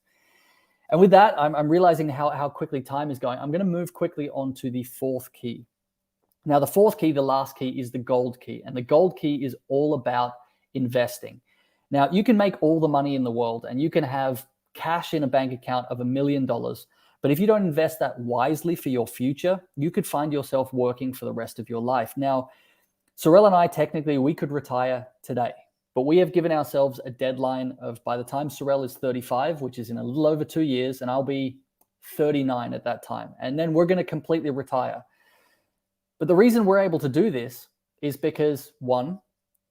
And with that, I'm realizing how quickly time is going. I'm going to move quickly on to the fourth key. Now, the fourth key, the last key, is the gold key. And the gold key is all about investing. Now, you can make all the money in the world and you can have cash in a bank account of $1 million. But if you don't invest that wisely for your future, you could find yourself working for the rest of your life. Now, Sorel and I, technically, we could retire today. But we have given ourselves a deadline of, by the time Sorel is 35, which is in a little over 2 years, and I'll be 39 at that time. And then we're going to completely retire. But the reason we're able to do this is because, one,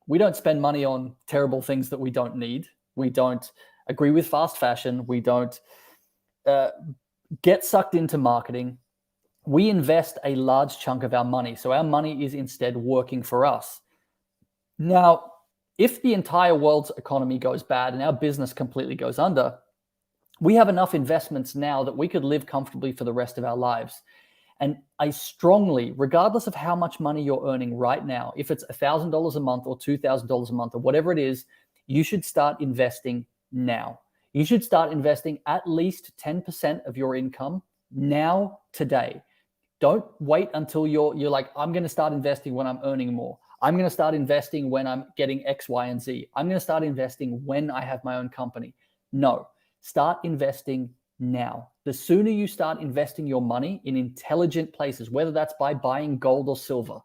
we don't spend money on terrible things that we don't need. We don't agree with fast fashion. We don't get sucked into marketing. We invest a large chunk of our money. So our money is instead working for us. Now, if the entire world's economy goes bad and our business completely goes under, we have enough investments now that we could live comfortably for the rest of our lives. And I strongly, regardless of how much money you're earning right now, if it's $1,000 a month or $2,000 a month or whatever it is, you should start investing now. You should start investing at least 10% of your income now, today. Don't wait until you're like, I'm going to start investing when I'm earning more. I'm going to start investing when I'm getting X, Y, and Z. I'm going to start investing when I have my own company. No, start investing now. The sooner you start investing your money in intelligent places, whether that's by buying gold or silver,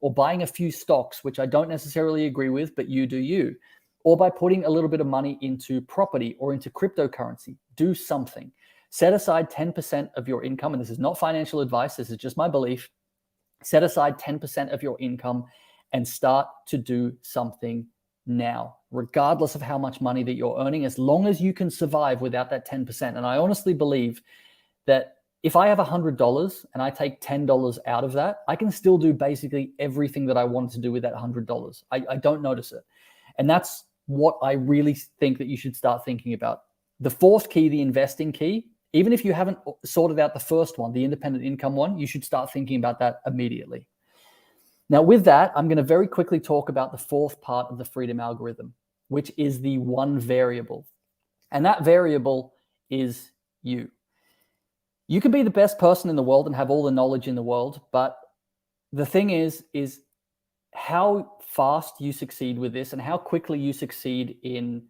or buying a few stocks, which I don't necessarily agree with, but you do you, or by putting a little bit of money into property or into cryptocurrency, do something. Set aside 10% of your income, and this is not financial advice, this is just my belief. Set aside 10% of your income and start to do something now, regardless of how much money that you're earning, as long as you can survive without that 10%. And I honestly believe that if I have $100 and I take $10 out of that, I can still do basically everything that I wanted to do with that $100. I don't notice it. And that's what I really think that you should start thinking about. The fourth key, the investing key, even if you haven't sorted out the first one, the independent income one, you should start thinking about that immediately. Now, with that, I'm going to very quickly talk about the fourth part of the freedom algorithm, which is the one variable. And that variable is you. You can be the best person in the world and have all the knowledge in the world, but the thing is how fast you succeed with this and how quickly you succeed in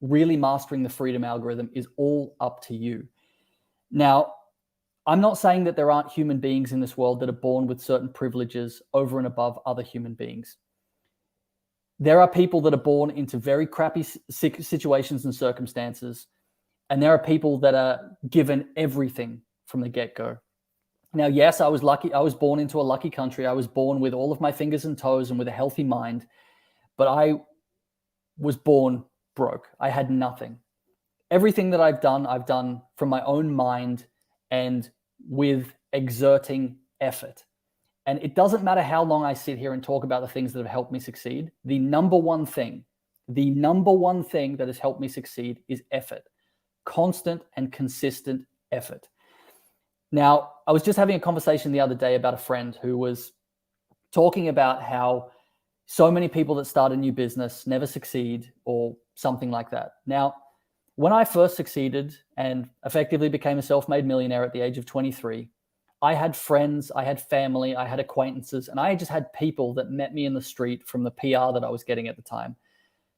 really mastering the freedom algorithm is all up to you. Now, I'm not saying that there aren't human beings in this world that are born with certain privileges over and above other human beings. There are people that are born into very crappy situations and circumstances, and there are people that are given everything from the get-go. Now, yes, I was lucky. I was born into a lucky country. I was born with all of my fingers and toes and with a healthy mind, but I was born broke. I had nothing. Everything that I've done from my own mind and with exerting effort. And it doesn't matter how long I sit here and talk about the things that have helped me succeed. The number one thing that has helped me succeed is effort. Constant and consistent effort. Now, I was just having a conversation the other day about a friend who was talking about how so many people that start a new business never succeed or something like that. Now, when I first succeeded and effectively became a self-made millionaire at the age of 23, I had friends, I had family, I had acquaintances, and I just had people that met me in the street from the PR that I was getting at the time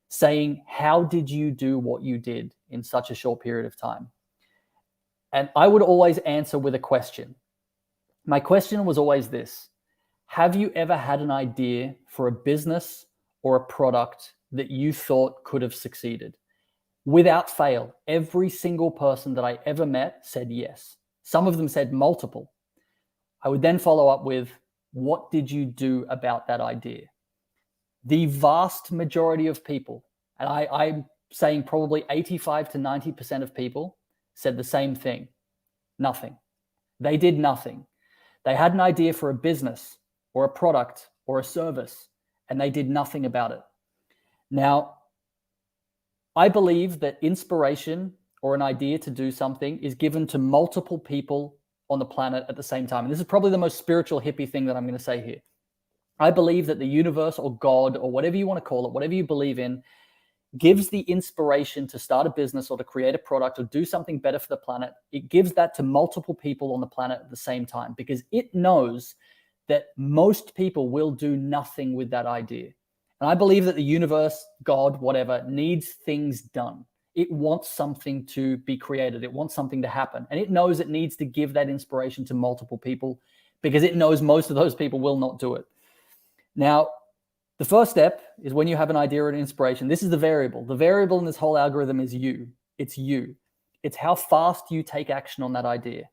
saying, how did you do what you did in such a short period of time? And I would always answer with a question. My question was always this: have you ever had an idea for a business or a product that you thought could have succeeded? Without fail, every single person that I ever met said yes. Some of them said multiple. I would then follow up with, what did you do about that idea? The vast majority of people, and I'm saying probably 85 to 90% of people, said the same thing: nothing. They did nothing. They had an idea for a business or a product or a service, and they did nothing about it. Now, I believe that inspiration or an idea to do something is given to multiple people on the planet at the same time. And this is probably the most spiritual hippie thing that I'm going to say here. I believe that the universe or God or whatever you want to call it, whatever you believe in, gives the inspiration to start a business or to create a product or do something better for the planet. It gives that to multiple people on the planet at the same time because it knows that most people will do nothing with that idea. And I believe that the universe, God, whatever, needs things done. It wants something to be created. It wants something to happen. And it knows it needs to give that inspiration to multiple people because it knows most of those people will not do it. Now, the first step is when you have an idea or an inspiration. This is the variable. The variable in this whole algorithm is you. It's you. It's how fast you take action on that idea.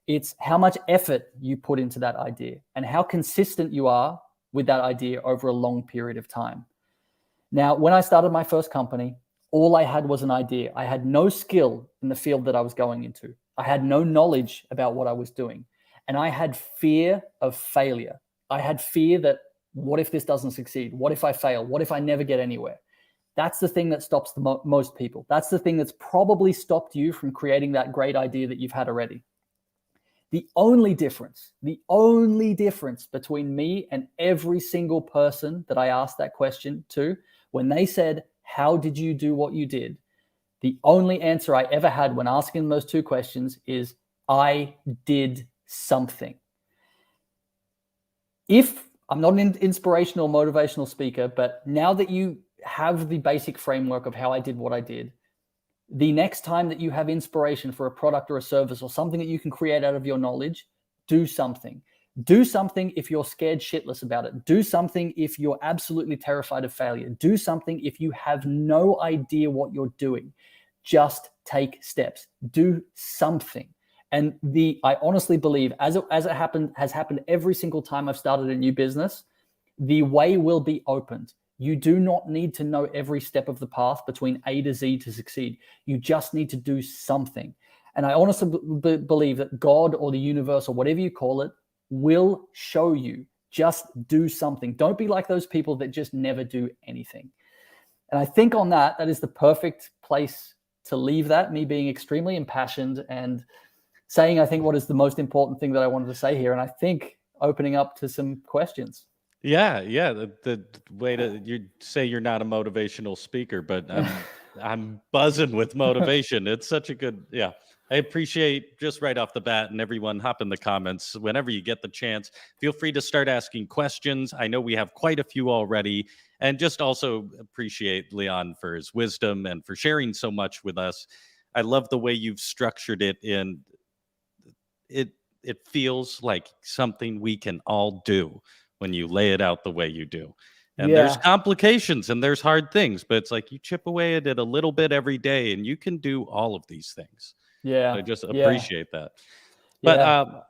It's how much effort you put into that idea and how consistent you are with that idea over a long period of time. Now, when I started my first company, all I had was an idea. I had no skill in the field that I was going into. I had no knowledge about what I was doing. And I had fear of failure. I had fear that, what if this doesn't succeed? What if I fail? What if I never get anywhere? That's the thing that stops most people. That's the thing that's probably stopped you from creating that great idea that you've had already. The only difference between me and every single person that I asked that question to, when they said, how did you do what you did? The only answer I ever had when asking those two questions is, I did something. If I'm not an inspirational, motivational speaker, but now that you have the basic framework of how I did what I did, the next time that you have inspiration for a product or a service or something that you can create out of your knowledge, do something. Do something if you're scared shitless about it. Do something if you're absolutely terrified of failure. Do something if you have no idea what you're doing. Just take steps. Do something. And I honestly believe, as it has happened every single time I've started a new business, the way will be opened. You do not need to know every step of the path between A to Z to succeed. You just need to do something. And I honestly believe that God or the universe or whatever you call it will show you. Just do something. Don't be like those people that just never do anything. And I think on that is the perfect place to leave that, me being extremely impassioned and saying, I think, what is the most important thing that I wanted to say here. And I think opening up to some questions. Yeah. The way you say you're not a motivational speaker, but I'm buzzing with motivation. It's such a good, yeah. I appreciate just right off the bat, and everyone hop in the comments whenever you get the chance. Feel free to start asking questions. I know we have quite a few already, and just also appreciate Leon for his wisdom and for sharing so much with us. I love the way you've structured it in it feels like something we can all do when you lay it out the way you do. And there's complications and there's hard things, but it's like you chip away at it a little bit every day and you can do all of these things. Yeah. I just appreciate that. But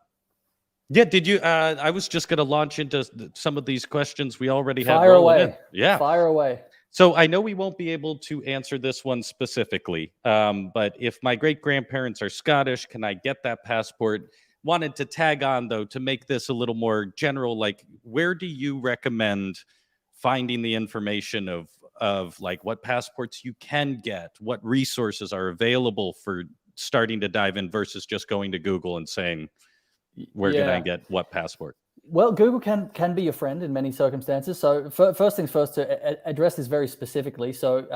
did you I was just going to launch into some of these questions we already had rolling in. Yeah. Fire away. So I know we won't be able to answer this one specifically, but if my great-grandparents are Scottish, can I get that passport? Wanted to tag on, though, to make this a little more general, like, where do you recommend finding the information of like what passports you can get, what resources are available for starting to dive in versus just going to Google and saying, where can I get what passport? Well, Google can be your friend in many circumstances. So first things first, to address this very specifically. So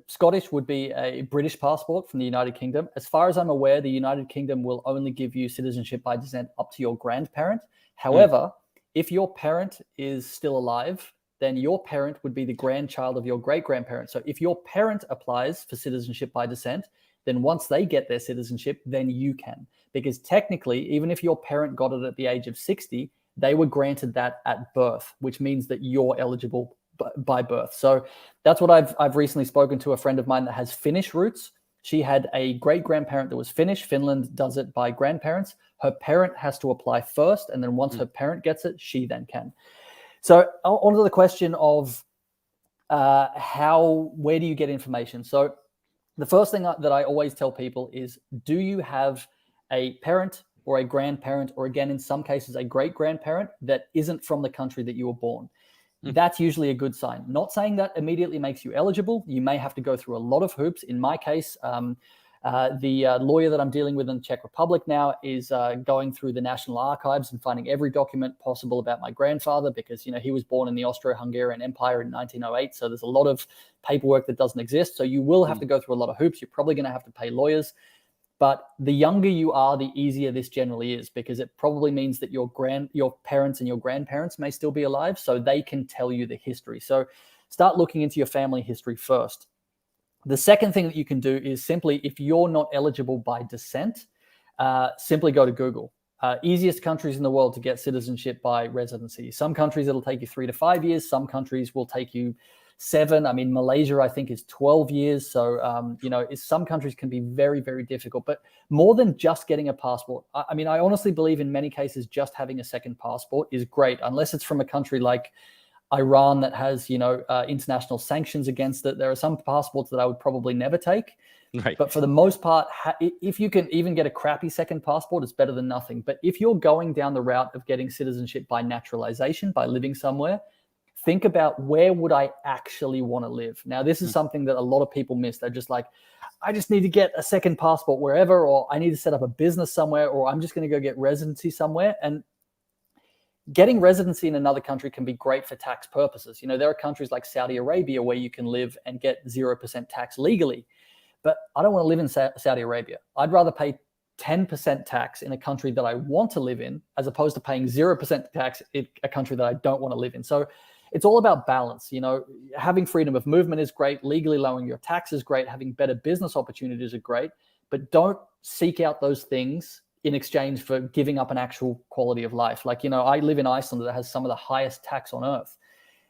Scottish would be a British passport from the United Kingdom. As far as I'm aware, the United Kingdom will only give you citizenship by descent up to your grandparent. However, if your parent is still alive, then your parent would be the grandchild of your great-grandparent. So if your parent applies for citizenship by descent, then once they get their citizenship, then you can. Because technically, even if your parent got it at the age of 60, they were granted that at birth, which means that you're eligible by birth. So that's what I've recently spoken to a friend of mine that has Finnish roots. She had a great-grandparent that was Finnish. Finland does it by grandparents. Her parent has to apply first, and then once her parent gets it, she then can. So on to the question of where do you get information? So the first thing that I always tell people is, do you have a parent or a grandparent, or again, in some cases, a great-grandparent that isn't from the country that you were born? That's usually a good sign. Not saying that immediately makes you eligible. You may have to go through a lot of hoops. In my case, the lawyer that I'm dealing with in the Czech Republic now is going through the National Archives and finding every document possible about my grandfather, because he was born in the Austro-Hungarian Empire in 1908. So there's a lot of paperwork that doesn't exist. So you will have to go through a lot of hoops. You're probably going to have to pay lawyers. But the younger you are, the easier this generally is, because it probably means that your parents and your grandparents may still be alive, so they can tell you the history. So start looking into your family history first. The second thing that you can do is simply, if you're not eligible by descent, simply go to Google. Easiest countries in the world to get citizenship by residency. Some countries it'll take you 3 to 5 years. Some countries will take you 7. I mean, Malaysia, I think, is 12 years. So, some countries can be very, very difficult. But more than just getting a passport, I mean, I honestly believe in many cases just having a second passport is great, unless it's from a country like Iran that has, international sanctions against it. There are some passports that I would probably never take. Right. But for the most part, if you can even get a crappy second passport, it's better than nothing. But if you're going down the route of getting citizenship by naturalization, by living somewhere, think about, where would I actually want to live? Now, this is something that a lot of people miss. They're just like, I just need to get a second passport wherever, or I need to set up a business somewhere, or I'm just going to go get residency somewhere. And getting residency in another country can be great for tax purposes. There are countries like Saudi Arabia where you can live and get 0% tax legally. But I don't want to live in Saudi Arabia. I'd rather pay 10% tax in a country that I want to live in, as opposed to paying 0% tax in a country that I don't want to live in. So it's all about balance. Having freedom of movement is great. Legally lowering your tax is great. Having better business opportunities are great. But don't seek out those things in exchange for giving up an actual quality of life. Like, I live in Iceland that has some of the highest tax on earth.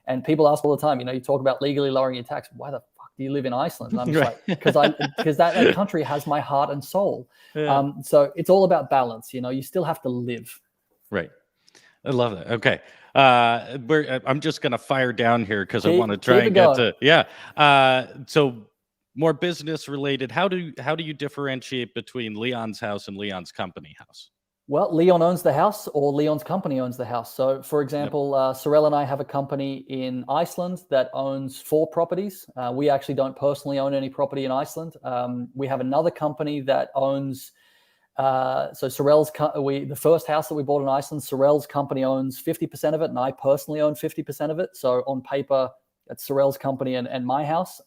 And people ask all the time, you talk about legally lowering your tax. Why the fuck do you live in Iceland? And I'm just like, because that country has my heart and soul. Yeah. So it's all about balance. You still have to live. Right. I love that. Okay. I'm just going to fire down here because I want to try and get to, so more business related. How do you differentiate between Leon's house and Leon's company house? Well, Leon owns the house, or Leon's company owns the house. So, for example, Sorel and I have a company in Iceland that owns 4 properties. We actually don't personally own any property in Iceland. We have another company that owns, so Sorel's, the first house that we bought in Iceland, Sorel's company owns 50% of it, and I personally own 50% of it. So on paper, it's Sorel's company and my house.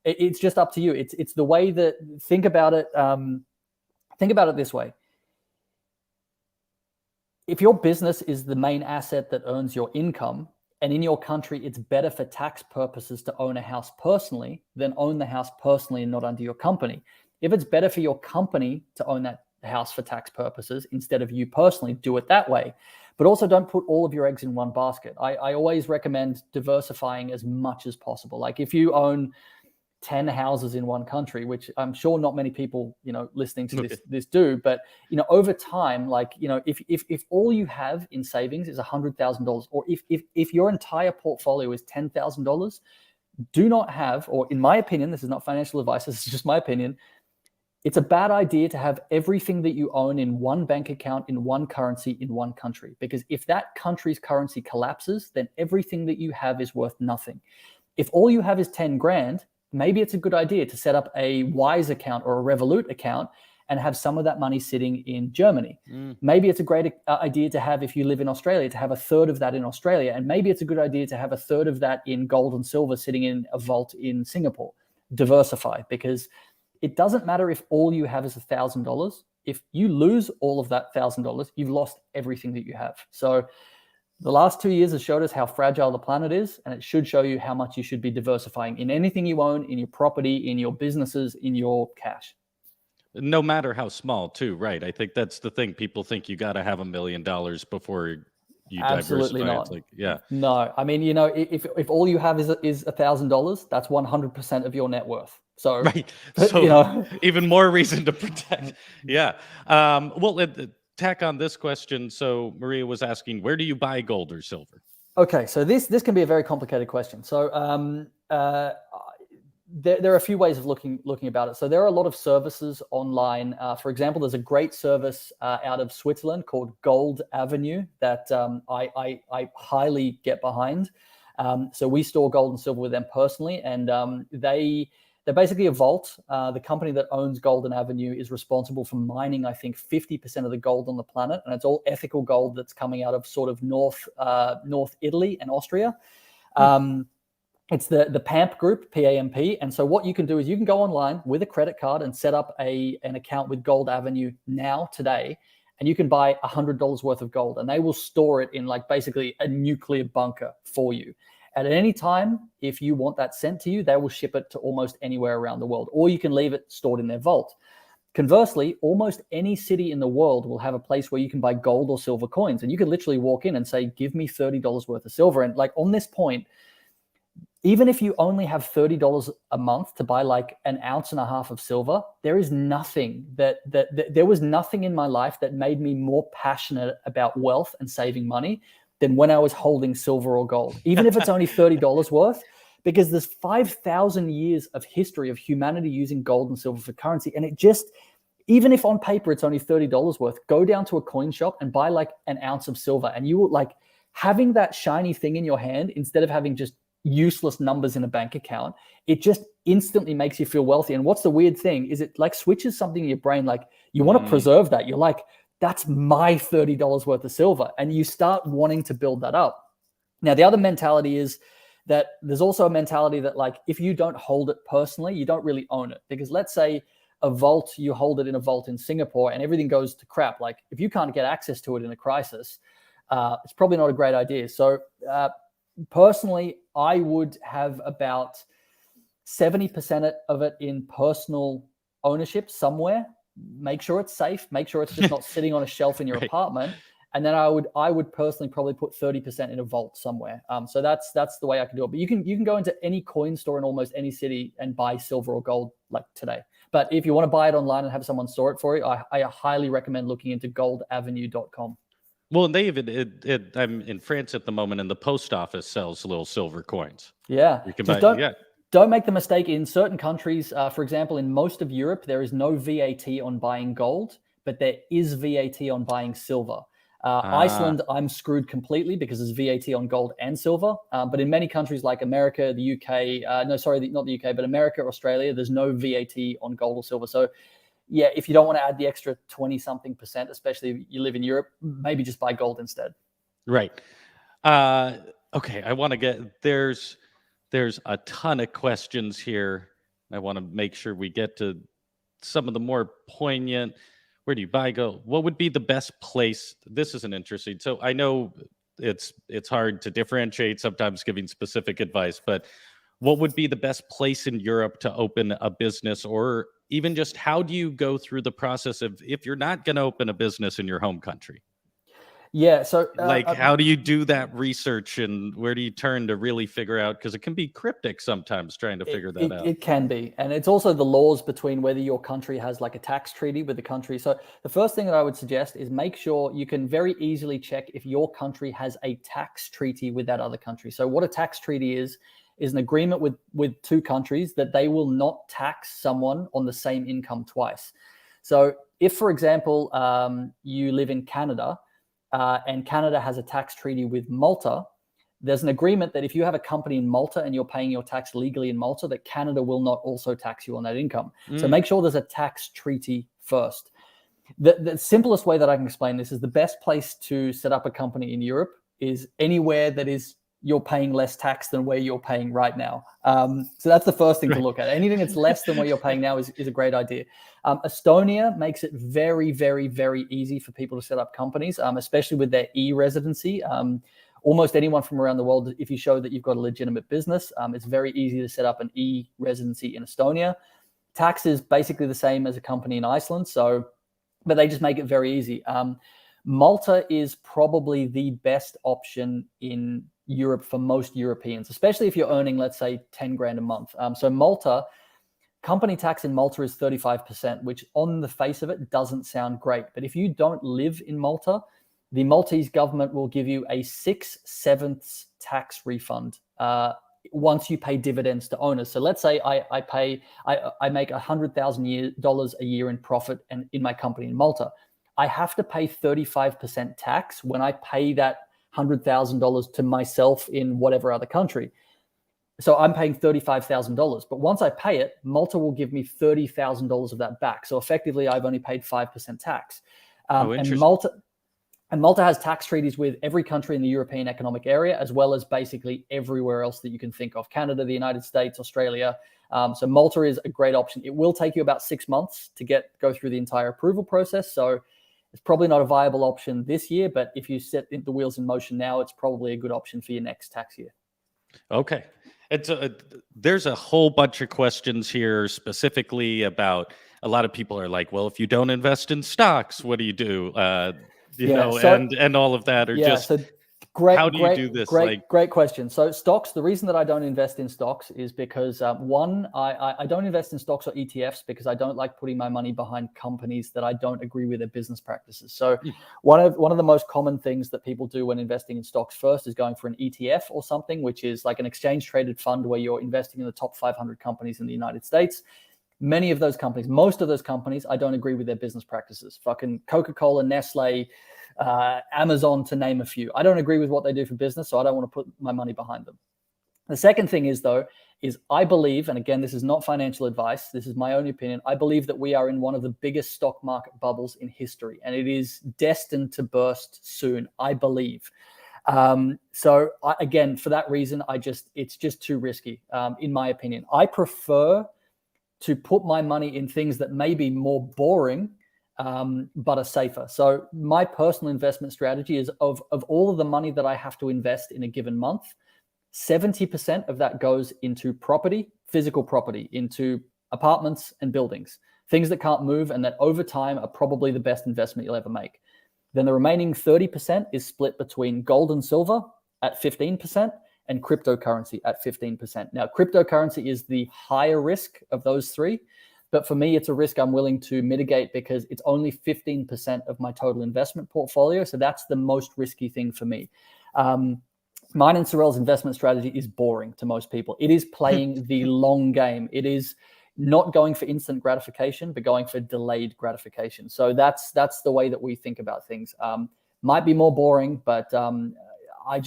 It's just up to you. It's the way that, think about it this way. If your business is the main asset that earns your income, and in your country it's better for tax purposes to own a house personally, then own the house personally and not under your company. If it's better for your company to own that house for tax purposes instead of you personally, do it that way. But also don't put all of your eggs in one basket. I always recommend diversifying as much as possible. Like if you own 10 houses in one country, which I'm sure not many people, listening to this do, but, over time, like, if all you have in savings is $100,000, or if your entire portfolio is $10,000, do not have, or in my opinion, this is not financial advice, this is just my opinion, it's a bad idea to have everything that you own in one bank account, in one currency, in one country. Because if that country's currency collapses, then everything that you have is worth nothing. If all you have is 10 grand, maybe it's a good idea to set up a Wise account or a Revolut account and have some of that money sitting in Germany. Maybe it's a great idea to have, if you live in Australia, to have a third of that in Australia. And maybe it's a good idea to have a third of that in gold and silver sitting in a vault in Singapore. Diversify, because it doesn't matter if all you have is $1,000. If you lose all of that $1,000, you've lost everything that you have. So the last 2 years has showed us how fragile the planet is, and it should show you how much you should be diversifying in anything you own, in your property, in your businesses, in your cash. No matter how small, too, right? I think that's the thing. People think you got to have $1 million before you Absolutely diversify. not. It's like, yeah. No, I mean, if all you have is $1,000, that's 100% of your net worth. So, right. So even more reason to protect. Yeah. Tack on this question. So Maria was asking, where do you buy gold or silver? Okay, so this can be a very complicated question. So there are a few ways of looking about it. So there are a lot of services online. For example, there's a great service out of Switzerland called Gold Avenue that I highly get behind. So we store gold and silver with them personally, and they're basically a vault. The company that owns Golden Avenue is responsible for mining, I think, 50% of the gold on the planet, and it's all ethical gold that's coming out of sort of North Italy and Austria. It's the PAMP group, P-A-M-P. And so what you can do is you can go online with a credit card and set up an account with Gold Avenue today, and you can buy $100 worth of gold, and they will store it in like basically a nuclear bunker for you. At any time, if you want that sent to you, they will ship it to almost anywhere around the world, or you can leave it stored in their vault. Conversely, almost any city in the world will have a place where you can buy gold or silver coins, and you can literally walk in and say, give me $30 worth of silver. And like on this point, even if you only have $30 a month to buy like 1.5 ounces of silver, there is nothing there was nothing in my life that made me more passionate about wealth and saving money than when I was holding silver or gold, even if it's only $30 worth, because there's 5,000 years of history of humanity using gold and silver for currency. And it just, even if on paper it's only $30 worth, go down to a coin shop and buy like 1 ounce of silver, and you will like, having that shiny thing in your hand, instead of having just useless numbers in a bank account, it just instantly makes you feel wealthy. And what's the weird thing is it like switches something in your brain. Like you want to preserve that. You're like, that's my $30 worth of silver. And you start wanting to build that up. Now, the other mentality is that there's also a mentality that like, if you don't hold it personally, you don't really own it. Because let's say a vault, you hold it in a vault in Singapore and everything goes to crap. Like if you can't get access to it in a crisis, it's probably not a great idea. So personally, I would have about 70% of it in personal ownership somewhere. Make sure it's safe. Make sure it's just not sitting on a shelf in your apartment. And then I would personally probably put 30% in a vault somewhere. So that's the way I can do it. But you can go into any coin store in almost any city and buy silver or gold like today. But if you want to buy it online and have someone store it for you, I highly recommend looking into goldavenue.com. Well, and they even I'm in France at the moment, and the post office sells little silver coins. Yeah, You can just buy. don't make the mistake in certain countries. For example, in most of Europe, there is no VAT on buying gold, but there is VAT on buying silver. Iceland, I'm screwed completely because there's VAT on gold and silver. But in many countries like America, the UK, not the UK, but America, Australia, there's no VAT on gold or silver. So yeah, if you don't want to add the extra 20-something%, especially if you live in Europe, maybe just buy gold instead. Right. Okay, I want to get there's a ton of questions here. I want to make sure we get to some of the more poignant. Where do you buy gold? What would be the best place? This is an interesting. So I know it's hard to differentiate sometimes giving specific advice, but what would be the best place in Europe to open a business, or even just how do you go through the process of if you're not going to open a business in your home country? Yeah. So how do you do that research, and where do you turn to really figure out? Because it can be cryptic sometimes trying to figure that out. It can be. And it's also the laws between whether your country has like a tax treaty with the country. So the first thing that I would suggest is make sure you can very easily check if your country has a tax treaty with that other country. So what a tax treaty is an agreement with two countries that they will not tax someone on the same income twice. So if, for example, you live in Canada, and Canada has a tax treaty with Malta, there's an agreement that if you have a company in Malta and you're paying your tax legally in Malta, that Canada will not also tax you on that income. So make sure there's a tax treaty first. The simplest way that I can explain this is the best place to set up a company in Europe is anywhere that is you're paying less tax than where you're paying right now. So that's the first thing to look at. Anything that's less than what you're paying now is a great idea. Estonia makes it very, very, very easy for people to set up companies, especially with their e-residency. Almost anyone from around the world, if you show that you've got a legitimate business, it's very easy to set up an e-residency in Estonia. Tax is basically the same as a company in Iceland, but they just make it very easy. Malta is probably the best option in Europe for most Europeans, especially if you're earning, let's say, 10 grand a month. So Malta, company tax in Malta is 35%, which on the face of it doesn't sound great. But if you don't live in Malta, the Maltese government will give you a 6/7 tax refund once you pay dividends to owners. So let's say I make $100,000 a year in profit and in my company in Malta. I have to pay 35% tax when I pay that $100,000 to myself in whatever other country. So I'm paying $35,000. But once I pay it, Malta will give me $30,000 of that back. So effectively, I've only paid 5% tax. And Malta has tax treaties with every country in the European Economic Area, as well as basically everywhere else that you can think of: Canada, the United States, Australia. So Malta is a great option. It will take you about 6 months to go through the entire approval process. So it's probably not a viable option this year, but if you set the wheels in motion now, it's probably a good option for your next tax year. Okay. There's a whole bunch of questions here specifically about, a lot of people are like, well, if you don't invest in stocks, what do you do? And all of that, or just how do you do this? Great question. So stocks, the reason that I don't invest in stocks is because one, I don't invest in stocks or ETFs because I don't like putting my money behind companies that I don't agree with their business practices. So one of the most common things that people do when investing in stocks first is going for an ETF or something, which is like an exchange traded fund where you're investing in the top 500 companies in the United States. Most of those companies, I don't agree with their business practices. Fucking Coca-Cola, Nestle, Amazon, to name a few. I don't agree with what they do for business, so I don't want to put my money behind them. The second thing is, though, is I believe, and again, this is not financial advice, this is my own opinion, I believe that we are in one of the biggest stock market bubbles in history, and it is destined to burst soon, I believe. Again, for that reason, it's just too risky, in my opinion. I prefer to put my money in things that may be more boring, but are safer. So my personal investment strategy is of all of the money that I have to invest in a given month, 70% of that goes into property, physical property, into apartments and buildings, things that can't move and that over time are probably the best investment you'll ever make. Then the remaining 30% is split between gold and silver at 15% and cryptocurrency at 15%. Now, cryptocurrency is the higher risk of those three, but for me, it's a risk I'm willing to mitigate because it's only 15% of my total investment portfolio. So that's the most risky thing for me. Mine and Sorel's investment strategy is boring to most people. It is playing the long game. It is not going for instant gratification, but going for delayed gratification. So that's the way that we think about things. Might be more boring, but I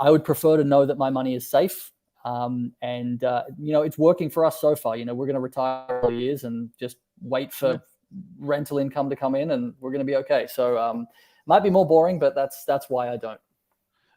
would prefer to know that my money is safe. It's working for us so far. We're going to retire for years and just wait for rental income to come in, and we're going to be okay. So might be more boring, but that's why I don't.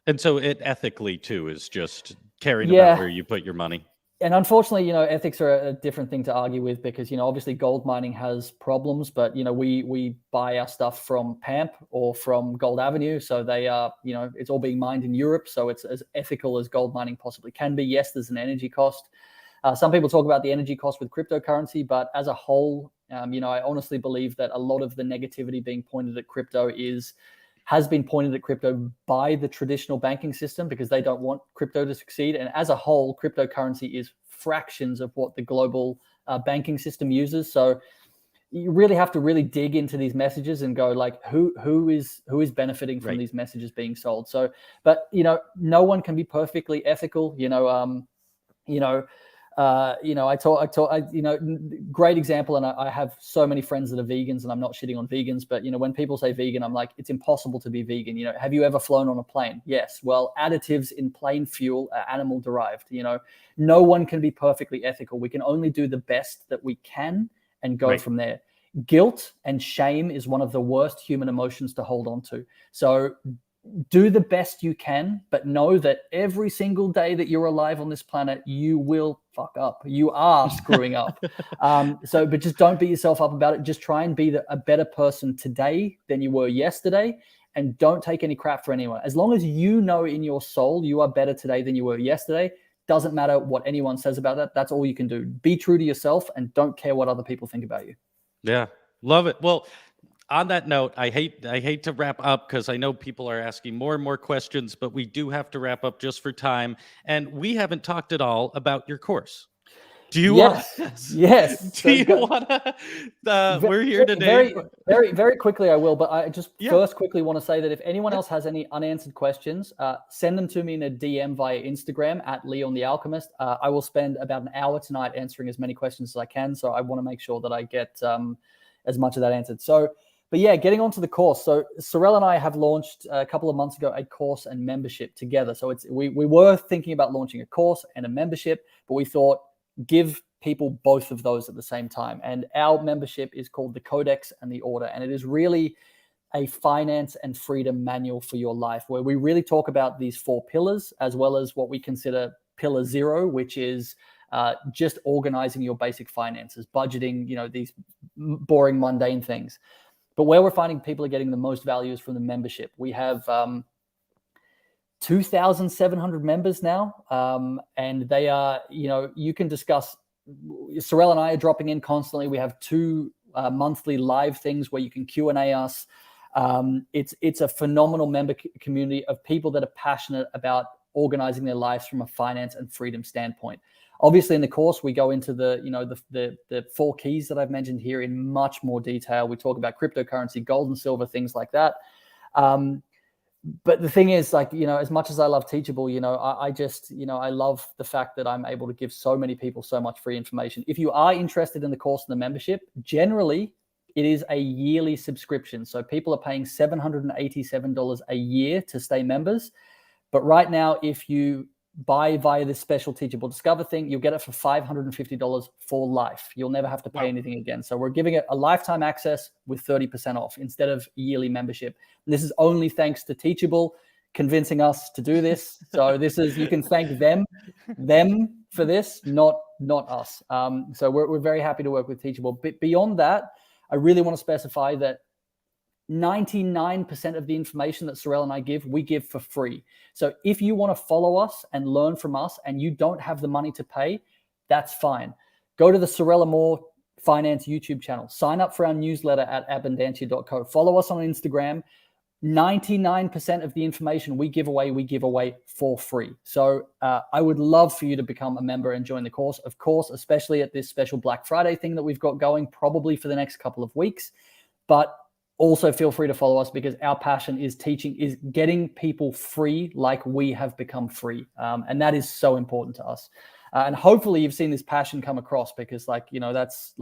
And so it ethically too is just caring about where you put your money. And unfortunately, ethics are a different thing to argue with because, obviously gold mining has problems, but, we buy our stuff from PAMP or from Gold Avenue. So they are, it's all being mined in Europe. So it's as ethical as gold mining possibly can be. Yes, there's an energy cost. Some people talk about the energy cost with cryptocurrency, but as a whole, I honestly believe that a lot of the negativity being pointed at crypto has been pointed at crypto by the traditional banking system because they don't want crypto to succeed. And as a whole, cryptocurrency is fractions of what the global banking system uses. So you really have to really dig into these messages and go like, who is benefiting from these messages being sold? So, but no one can be perfectly ethical. Great example. And I have so many friends that are vegans, and I'm not shitting on vegans, but when people say vegan, I'm like, it's impossible to be vegan. Have you ever flown on a plane? Yes. Well, additives in plane fuel are animal derived. No one can be perfectly ethical. We can only do the best that we can and go from there. Guilt and shame is one of the worst human emotions to hold on to. So do the best you can, but know that every single day that you're alive on this planet, you will fuck up. You are screwing up. But just don't beat yourself up about it. Just try and be a better person today than you were yesterday, and don't take any crap for anyone. As long as you know in your soul you are better today than you were yesterday, doesn't matter what anyone says about that. That's all you can do. Be true to yourself and don't care what other people think about you. Yeah, love it. Well, on that note, I hate to wrap up because I know people are asking more and more questions, but we do have to wrap up just for time. And we haven't talked at all about your course. Do you want? Yes. Do you want to? We're here today. Very, very quickly, I will. But I just first quickly want to say that if anyone else has any unanswered questions, send them to me in a DM via Instagram at Leon the Alchemist. I will spend about an hour tonight answering as many questions as I can. So I want to make sure that I get as much of that answered. But yeah, getting onto the course. So Sorel and I have launched a couple of months ago a course and membership together. So we were thinking about launching a course and a membership, but we thought give people both of those at the same time. And our membership is called the Codex and the Order. And it is really a finance and freedom manual for your life, where we really talk about these 4 pillars, as well as what we consider pillar 0, which is just organizing your basic finances, budgeting, these boring, mundane things. But where we're finding people are getting the most value is from the membership. We have 2,700 members now, and they are, you can discuss. Sorel and I are dropping in constantly. We have 2 monthly live things where you can Q&A us. It's a phenomenal member community of people that are passionate about organizing their lives from a finance and freedom standpoint. Obviously, in the course, we go into the 4 keys that I've mentioned here in much more detail. We talk about cryptocurrency, gold and silver, things like that. But the thing is, as much as I love Teachable, I love the fact that I'm able to give so many people so much free information. If you are interested in the course and the membership, generally, It is a yearly subscription. So people are paying $787 a year to stay members. But right now, if you buy via this special Teachable Discover thing, you'll get it for $550 for life. You'll never have to pay anything again. So we're giving it a lifetime access with 30% off instead of yearly membership. And this is only thanks to Teachable convincing us to do this. So this is, you can thank them for this, not us. So we're very happy to work with Teachable. But beyond that, I really want to specify that 99% of the information that Sorel and I give, we give for free. So if you want to follow us and learn from us and you don't have the money to pay, that's fine. Go to the Sorel Moore Finance YouTube channel. Sign up for our newsletter at abundantia.co. Follow us on Instagram. 99% of the information we give away for free. So I would love for you to become a member and join the course, of course, especially at this special Black Friday thing that we've got going probably for the next couple of weeks. But also feel free to follow us because our passion is teaching, is getting people free like we have become free. And that is so important to us. And hopefully you've seen this passion come across because that's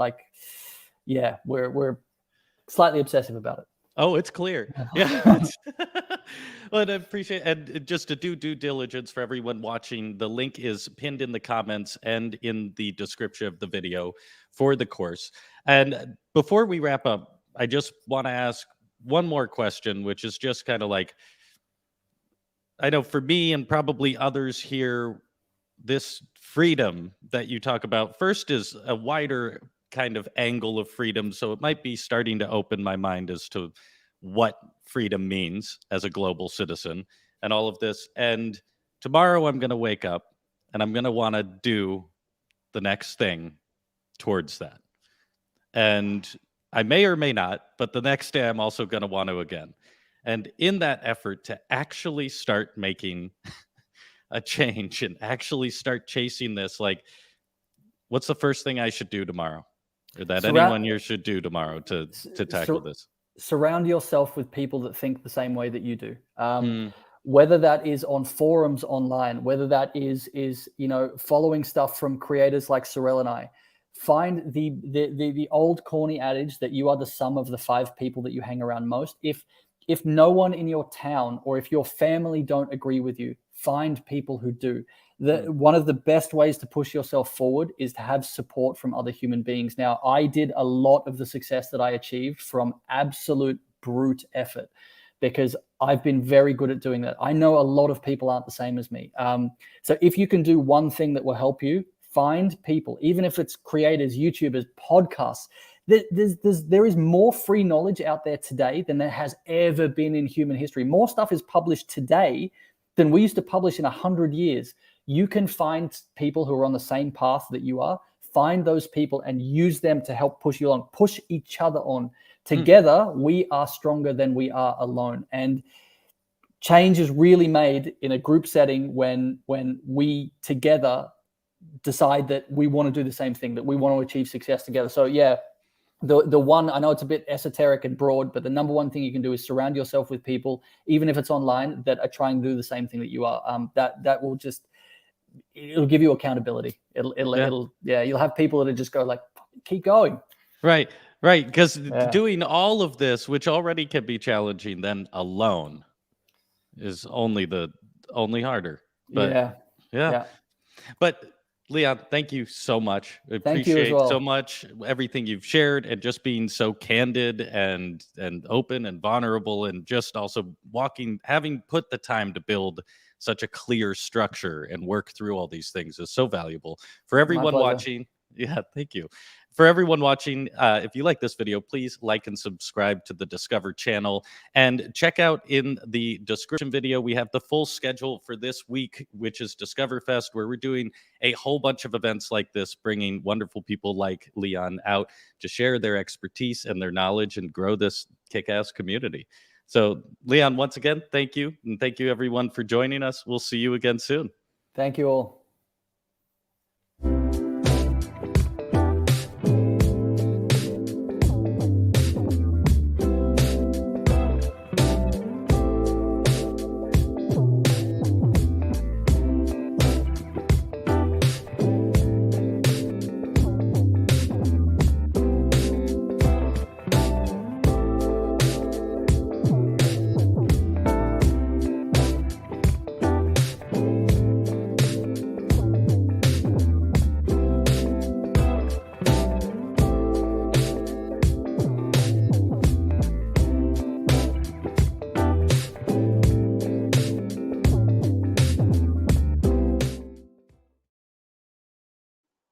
we're slightly obsessive about it. Oh, it's clear. Yeah. But I appreciate, and just to do due diligence for everyone watching, the link is pinned in the comments and in the description of the video for the course. And before we wrap up, I just want to ask one more question, which is just kind of like, I know for me and probably others here, this freedom that you talk about first is a wider kind of angle of freedom. So it might be starting to open my mind as to what freedom means as a global citizen and all of this. And tomorrow I'm going to wake up and I'm going to want to do the next thing towards that. And I may or may not, but the next day I'm also going to want to again. And in that effort to actually start making a change and actually start chasing this, like, what's the first thing I should do tomorrow? Or that anyone here should do tomorrow to tackle this? Surround yourself with people that think the same way that you do. Whether that is on forums online, whether that is following stuff from creators like Sorel and I. Find the old corny adage that you are the sum of the 5 people that you hang around most. If no one in your town or if your family don't agree with you, find people who do. One of the best ways to push yourself forward is to have support from other human beings. Now, I did a lot of the success that I achieved from absolute brute effort because I've been very good at doing that. I know a lot of people aren't the same as me. So if you can do one thing that will help you, find people, even if it's creators, YouTubers, podcasts. There is more free knowledge out there today than there has ever been in human history. More stuff is published today than we used to publish in 100 years. You can find people who are on the same path that you are, find those people and use them to help push you along, push each other on. Together, we are stronger than we are alone. And change is really made in a group setting when we together decide that we want to do the same thing, that we want to achieve success together. So yeah, the one, I know it's a bit esoteric and broad, but the number one thing you can do is surround yourself with people, even if it's online, that are trying to do the same thing that you are. That will just, it'll give you accountability. You'll have people that just go like, keep going. Right. Because doing all of this, which already can be challenging, then alone is only harder. But yeah. But Leon, thank you so much. I appreciate so much everything you've shared and just being so candid and open and vulnerable and just also having put the time to build such a clear structure and work through all these things is so valuable. For everyone watching, thank you. For everyone watching, if you like this video, please like and subscribe to the Discover channel. And check out in the description video, we have the full schedule for this week, which is Discover Fest, where we're doing a whole bunch of events like this, bringing wonderful people like Leon out to share their expertise and their knowledge and grow this kick-ass community. So, Leon, once again, thank you. And thank you, everyone, for joining us. We'll see you again soon. Thank you all.